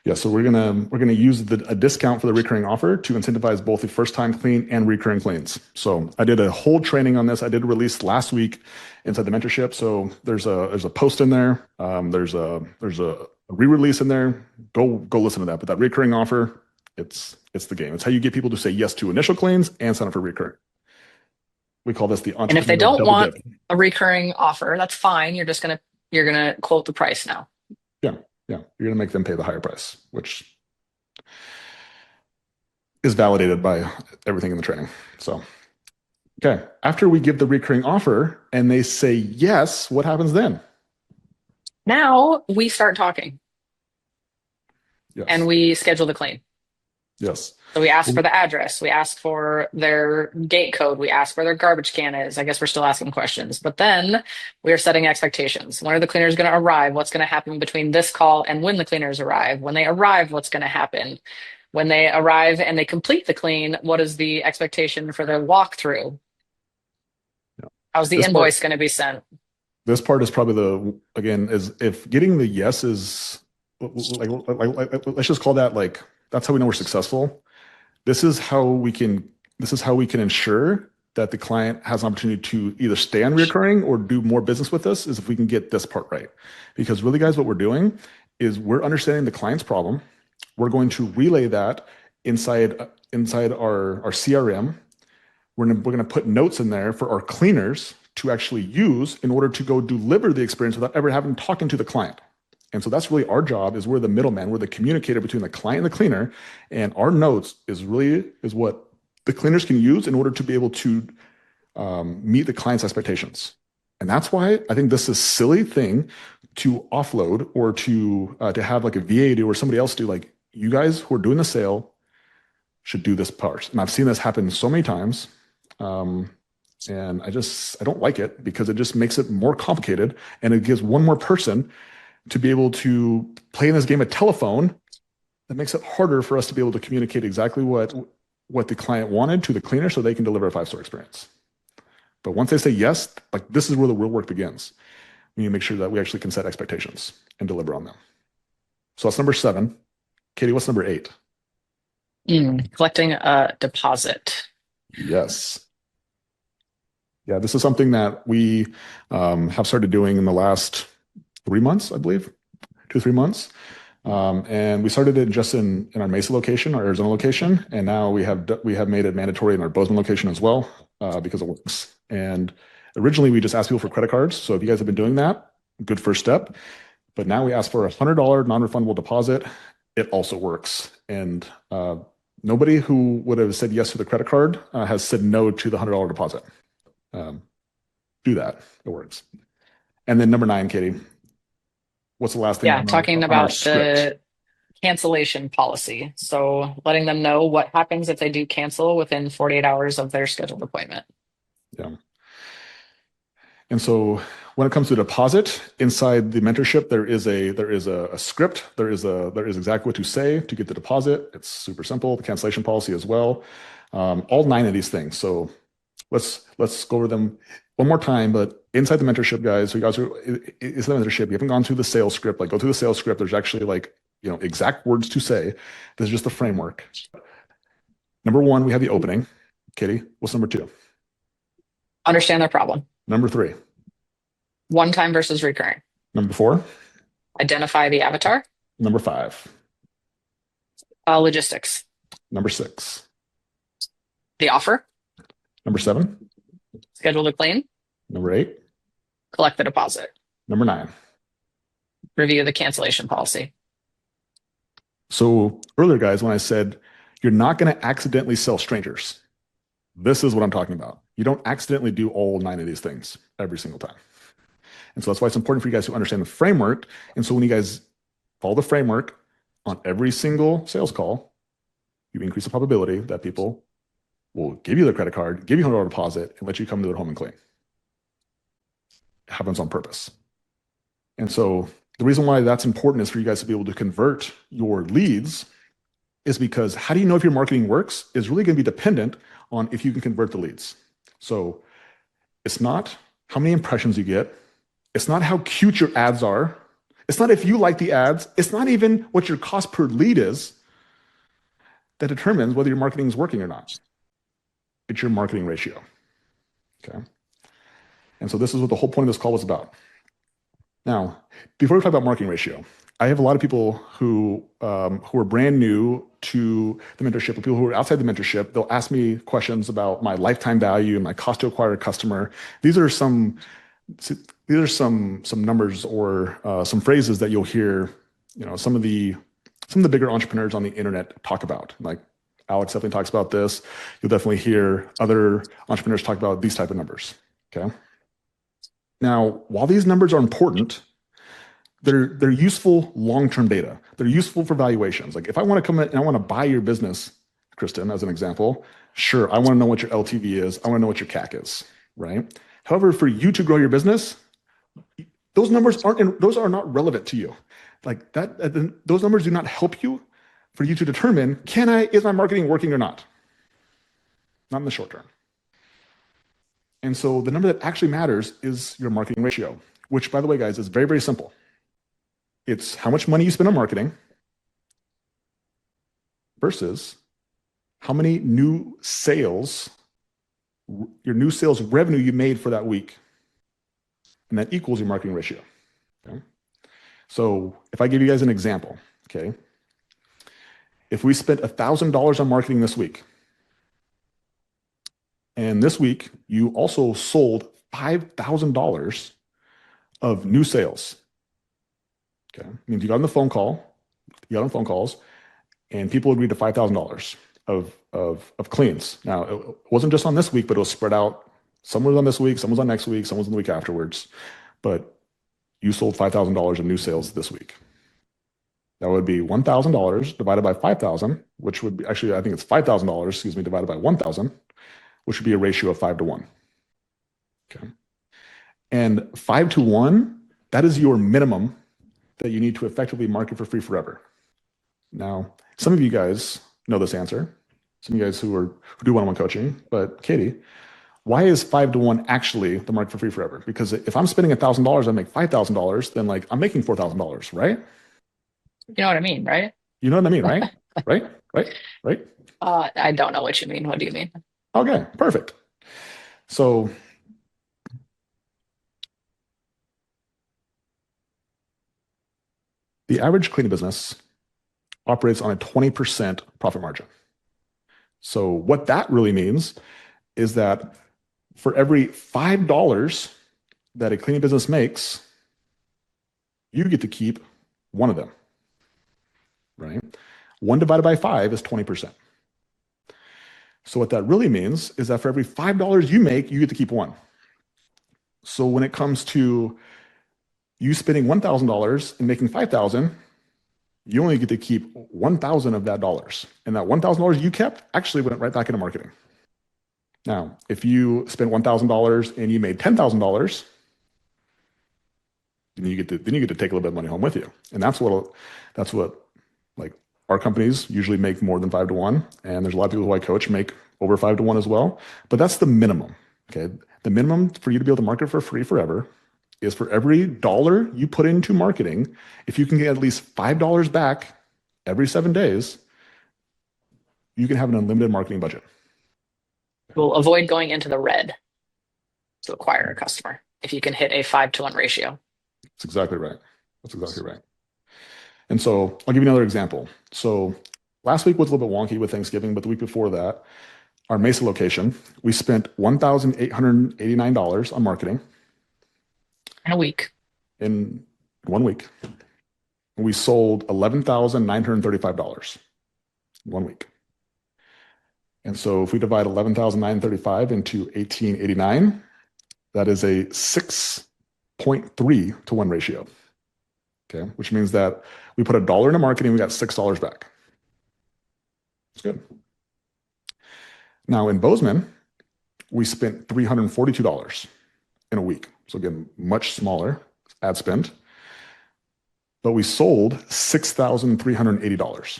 Yeah, so we're gonna use a discount for the recurring offer to incentivize both the first time clean and recurring cleans. So I did a whole training on this. I did a release last week inside the mentorship. So there's a post in there. There's a re-release in there. Go listen to that. But that recurring offer, it's the game. It's how you get people to say yes to initial cleans and sign up for recurring. We call this the And if they entrepreneurial don't double want dip. a recurring offer, that's fine. You're gonna quote the price now. Yeah, yeah. You're gonna make them pay the higher price, which is validated by everything in the training. So, okay. After we give the recurring offer and they say yes, what happens then? Now we start talking and Yes. we schedule the clean. Yes. So we ask for the address, we ask for their gate code, we ask where their garbage can is. I guess we're still asking questions, but then we are setting expectations. When are the cleaners going to arrive? What's going to happen between this call and when the cleaners arrive? When they arrive, what's going to happen? When they arrive and they complete the clean, what is the expectation for their walkthrough? Yeah. How's the This part, invoice going to be sent? this part is probably again, is if getting the yes is let's just call that like, that's how we know we're successful. This is how we can, this is how we can ensure that the client has an opportunity to either stay on recurring or do more business with us, is if we can get this part right. Because really, guys, what we're doing is we're understanding the client's problem. We're going to relay that inside our CRM. We're gonna put notes in there for our cleaners to actually use in order to go deliver the experience without ever having talking to the client. And so that's really our job, is we're the middleman, we're the communicator between the client and the cleaner. And our notes is what the cleaners can use in order to be able to meet the client's expectations. And that's why I think this is a silly thing to offload or to have like a VA do or somebody else do. Like, you guys who are doing the sale should do this part. And I've seen this happen so many times. And I don't like it, because it just makes it more complicated, and it gives one more person to be able to play in this game of telephone. That makes it harder for us to be able to communicate exactly what the client wanted to the cleaner so they can deliver a 5-star experience. But once they say yes, like, this is where the real work begins. We need to make sure that we actually can set expectations and deliver on them. So that's number 7. Katie, what's number 8? Collecting a deposit. Yes. Yeah, this is something that we have started doing in the last 3 months, I believe, 2-3 months. And we started it just in our Mesa location, our Arizona location, and now we have made it mandatory in our Bozeman location as well, because it works. And originally we just asked people for credit cards. So if you guys have been doing that, good first step. But now we ask for a $100 non-refundable deposit. It also works. And nobody who would have said yes to the credit card has said no to the $100 deposit. Do that. It works. And then number 9, Katie, what's the last thing Yeah, on talking our about script? the cancellation policy. So letting them know what happens if they do cancel within 48 hours of their scheduled appointment. Yeah. And so when it comes to deposit inside the mentorship, there is a script. There is exactly what to say to get the deposit. It's super simple. The cancellation policy as well. All 9 of these things. So let's go over them one more time. But inside the mentorship, guys, so you guys are inside the mentorship. You haven't gone through the sales script. Like go through the sales script. There's actually exact words to say. This is just the framework. Number 1, we have the opening. Katie, what's number 2? Understand their problem. Number 3. One time versus recurring. Number 4. Identify the avatar. Number 5. Logistics. Number 6. The offer. Number 7. Schedule to clean. Number 8. Collect the deposit. Number 9. Review the cancellation policy. So earlier, guys, when I said you're not going to accidentally sell strangers, this is what I'm talking about. You don't accidentally do all 9 of these things every single time. And so that's why it's important for you guys to understand the framework. And so when you guys follow the framework on every single sales call, you increase the probability that people will give you their credit card, give you $100 deposit, and let you come to their home and clean. It happens on purpose. And so the reason why that's important is for you guys to be able to convert your leads is because how do you know if your marketing works is really going to be dependent on if you can convert the leads. So it's not how many impressions you get. It's not how cute your ads are. It's not if you like the ads. It's not even what your cost per lead is that determines whether your marketing is working or not. It's your marketing ratio. Okay. And so this is what the whole point of this call was about. Now, before we talk about marketing ratio, I have a lot of people who are brand new to the mentorship, or people who are outside the mentorship. They'll ask me questions about my lifetime value and my cost to acquire a customer. These are some numbers or some phrases that you'll hear, some of the bigger entrepreneurs on the internet talk about. Like Alex definitely talks about this. You'll definitely hear other entrepreneurs talk about these type of numbers. Okay. Now, while these numbers are important, they're useful long-term data. They're useful for valuations. Like if I want to come in and I want to buy your business, Kristen, as an example, sure, I want to know what your LTV is. I want to know what your CAC is, right? However, for you to grow your business, those numbers are not relevant to you. Like that, those numbers do not help you for you to determine, is my marketing working or not? Not in the short term. And so the number that actually matters is your marketing ratio, which, by the way, guys, is very, very simple. It's how much money you spend on marketing versus how many new sales, your new sales revenue you made for that week. And that equals your marketing ratio. Okay? So if I give you guys an example, okay, if we spent $1,000 on marketing this week, and this week you also sold $5,000 of new sales. Okay, means you got on the phone call, and people agreed to $5,000 of cleans. Now it wasn't just on this week, but it was spread out. Some was on this week, some was on next week, some was on the week afterwards. But you sold $5,000 of new sales this week. That would be $1,000 divided by 5,000, which would be actually, I think it's $5,000, divided by 1,000, which would be a ratio of 5 to 1. Okay. And 5 to 1, that is your minimum that you need to effectively market for free forever. Now, some of you guys know this answer. Some of you guys who do one-on-one coaching, but Katie, why is 5 to 1 actually the market for free forever? Because if I'm spending $1,000, I make $5,000, then like I'm making $4,000, right? You know what I mean, right? You know what I mean, right? Right? I don't know what you mean. What do you mean? Okay, perfect. So the average cleaning business operates on a 20% profit margin. So what that really means is that for every $5 that a cleaning business makes, you get to keep one of them, right? 1 divided by 5 is 20%. So what that really means is that for every $5 you make, you get to keep 1. So when it comes to you spending $1,000 and making $5,000, you only get to keep 1,000 of that dollars. And that $1,000 you kept actually went right back into marketing. Now, if you spent $1,000 and you made $10,000, then you get to take a little bit of money home with you. And that's what like our companies usually make more than 5 to 1. And there's a lot of people who I coach make over 5 to 1 as well. But that's the minimum. Okay. The minimum for you to be able to market for free forever is for every dollar you put into marketing, if you can get at least $5 back every 7 days, you can have an unlimited marketing budget. We'll avoid going into the red to acquire a customer if you can hit a 5 to 1 ratio. That's exactly right. That's exactly right. And so I'll give you another example. So last week was a little bit wonky with Thanksgiving, but the week before that, our Mesa location, we spent $1,889 on marketing In a week. in 1 week. We sold $11,935 in 1 week. And so if we divide 11,935 into 1889, that is a 6.3 to 1 ratio. Okay, which means that we put $1 into marketing, we got $6 back. It's good. Now in Bozeman, we spent $342 in a week. So again, much smaller ad spend, but we sold $6,380.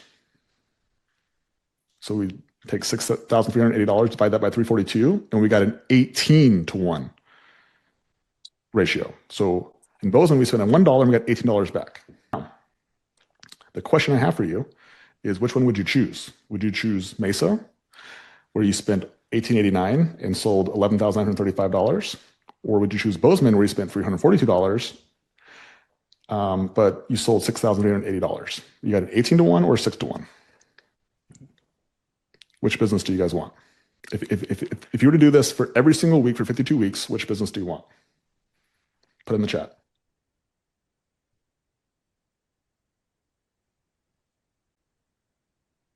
So we take $6,380, divide that by 342, and we got an 18 to 1 ratio. So in Bozeman, we spent $1 and we got $18 back. Now, the question I have for you is, which one would you choose? Would you choose Mesa, where you spent $1,889 and sold $11,935? Or would you choose Bozeman, where you spent $342, but you sold $6,380? You got an 18 to 1 or 6 to 1? Which business do you guys want? If you were to do this for every single week for 52 weeks, which business do you want? Put it in the chat.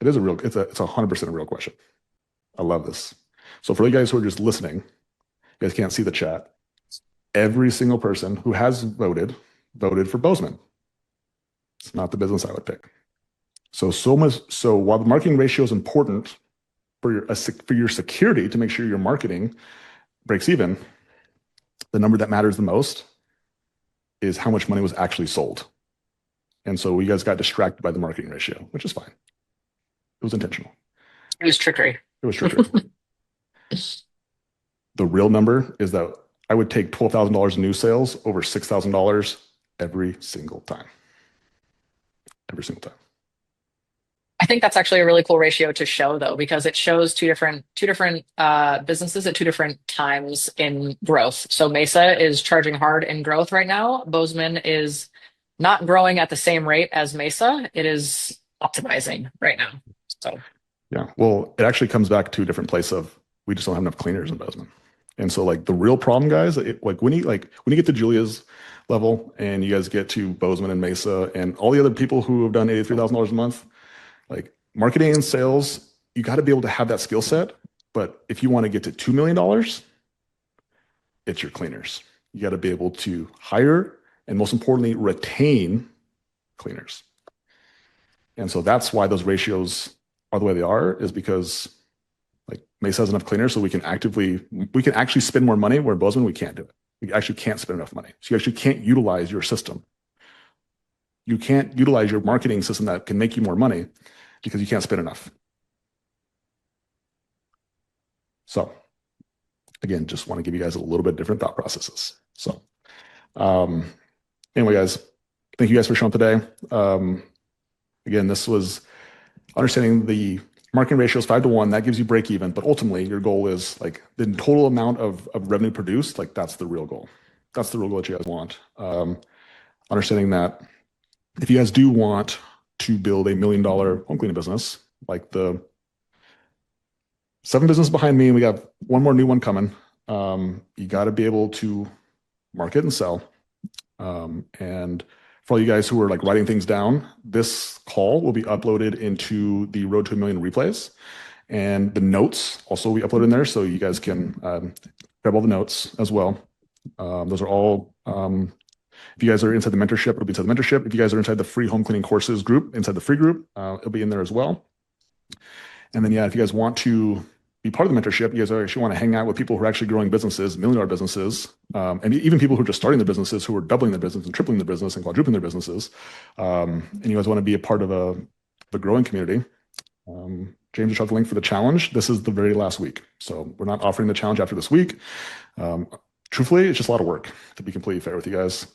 It's 100% a real question. I love this. So for you guys who are just listening, you guys can't see the chat. Every single person who has voted for Bozeman. It's not the business I would pick. So while the marketing ratio is important for your security to make sure your marketing breaks even, the number that matters the most is how much money was actually sold. And so you guys got distracted by the marketing ratio, which is fine. It was intentional. It was trickery. It was trickery. The real number is that I would take $12,000 in new sales over $6,000 every single time. Every single time. I think that's actually a really cool ratio to show, though, because it shows two different businesses at two different times in growth. So Mesa is charging hard in growth right now. Bozeman is not growing at the same rate as Mesa. It is optimizing right now. So yeah, well, it actually comes back to a different place of we just don't have enough cleaners in Bozeman. And so like the real problem, guys, when you get to Julia's level and you guys get to Bozeman and Mesa and all the other people who have done $83,000 a month, like marketing and sales, you got to be able to have that skill set. But if you want to get to $2 million, it's your cleaners. You got to be able to hire and, most importantly, retain cleaners. And so that's why those ratios are the way they are, is because like Mesa has enough cleaners so we can actually spend more money, where Bozeman we can't do it. We actually can't spend enough money. So you actually can't utilize your system. You can't utilize your marketing system that can make you more money because you can't spend enough. So again, just want to give you guys a little bit different thought processes. So anyway, guys, thank you guys for showing today. Again, this was understanding the marketing ratio is 5 to 1. That gives you break even, but ultimately your goal is like the total amount of revenue produced. Like that's the real goal. That's the real goal that you guys want. Understanding that if you guys do want to build $1 million home cleaning business, like the 7 businesses behind me, and we got one more new one coming. You got to be able to market and sell. And for all you guys who are like writing things down, this call will be uploaded into the Road to $1 Million replays, and the notes also will be uploaded in there, so you guys can grab all the notes as well. Those are all. If you guys are inside the mentorship, it'll be inside the mentorship. If you guys are inside the free home cleaning courses group, inside the free group, it'll be in there as well. And then, yeah, if you guys want to be part of the mentorship, you guys actually want to hang out with people who are actually growing businesses, million-dollar businesses, and even people who are just starting their businesses, who are doubling their business and tripling their business and quadrupling their businesses, and you guys want to be a part of a growing community. James will shot the link for the challenge. This is the very last week, so we're not offering the challenge after this week. Truthfully, it's just a lot of work, to be completely fair with you guys.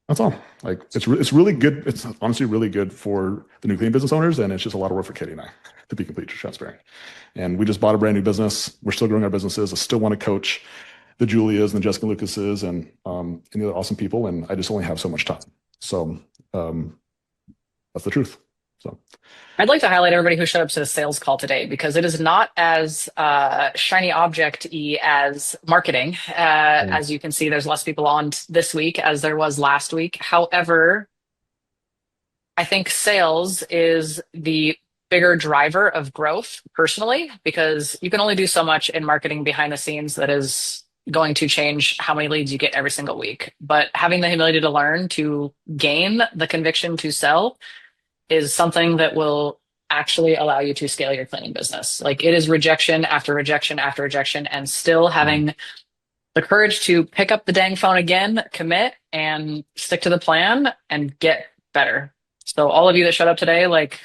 That's all. Like it's really good. It's honestly really good for the new cleaning business owners, and it's just a lot of work for Katie and I, to be completely transparent. And we just bought a brand new business. We're still growing our businesses. I still want to coach the Julias and the Jessica Lucases and the other awesome people, and I just only have so much time. So that's the truth. So I'd like to highlight everybody who showed up to the sales call today because it is not as shiny object-y as marketing. As you can see, there's less people on this week as there was last week. However, I think sales is the bigger driver of growth personally, because you can only do so much in marketing behind the scenes that is going to change how many leads you get every single week. But having the humility to learn, to gain the conviction to sell, is something that will actually allow you to scale your cleaning business. Like it is rejection after rejection after rejection, and still having the courage to pick up the dang phone again, commit, and stick to the plan and get better. So all of you that showed up today, like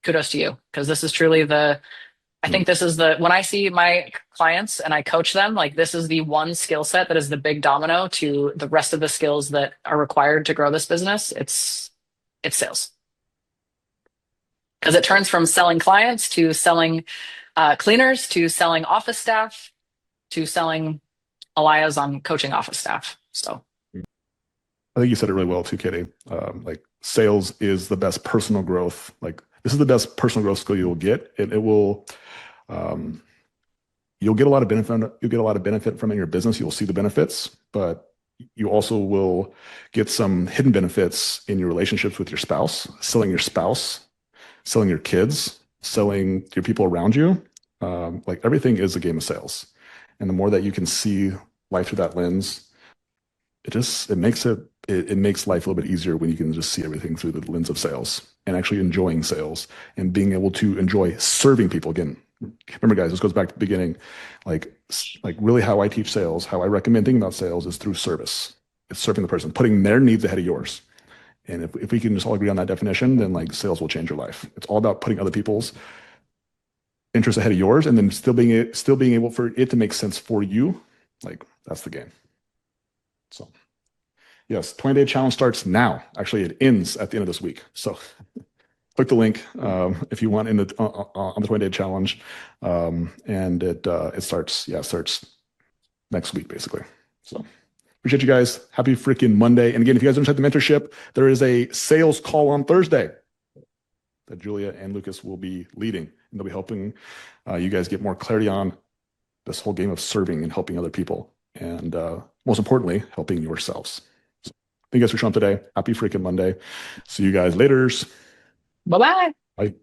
kudos to you, because this is truly I think this is when I see my clients and I coach them, like this is the one skill set that is the big domino to the rest of the skills that are required to grow this business. It's sales. Because it turns from selling clients to selling cleaners to selling office staff to selling Elias on coaching office staff. So I think you said it really well too, Katie. Like sales is the best personal growth. Like this is the best personal growth skill you'll get. It will, you'll get a lot of benefit. You'll get a lot of benefit from it in your business. You'll see the benefits, but you also will get some hidden benefits in your relationships with your spouse, selling your spouse, selling your kids, selling your people around you. Like everything is a game of sales. And the more that you can see life through that lens, it makes life a little bit easier when you can just see everything through the lens of sales and actually enjoying sales and being able to enjoy serving people. Again, remember guys, this goes back to the beginning. Like really how I teach sales, how I recommend thinking about sales is through service. It's serving the person, putting their needs ahead of yours. And if we can just all agree on that definition, then like sales will change your life. It's all about putting other people's interests ahead of yours, and then still being able for it to make sense for you. Like that's the game. So yes, 20-day challenge starts now. Actually, it ends at the end of this week. So click the link if you want on the 20-day challenge, and it starts next week basically. So. Appreciate you guys. Happy freaking Monday. And again, if you guys don't check the mentorship, there is a sales call on Thursday that Julia and Lucas will be leading. And they'll be helping you guys get more clarity on this whole game of serving and helping other people. And most importantly, helping yourselves. So, thank you guys for showing up today. Happy freaking Monday. See you guys later. bye-bye. Bye.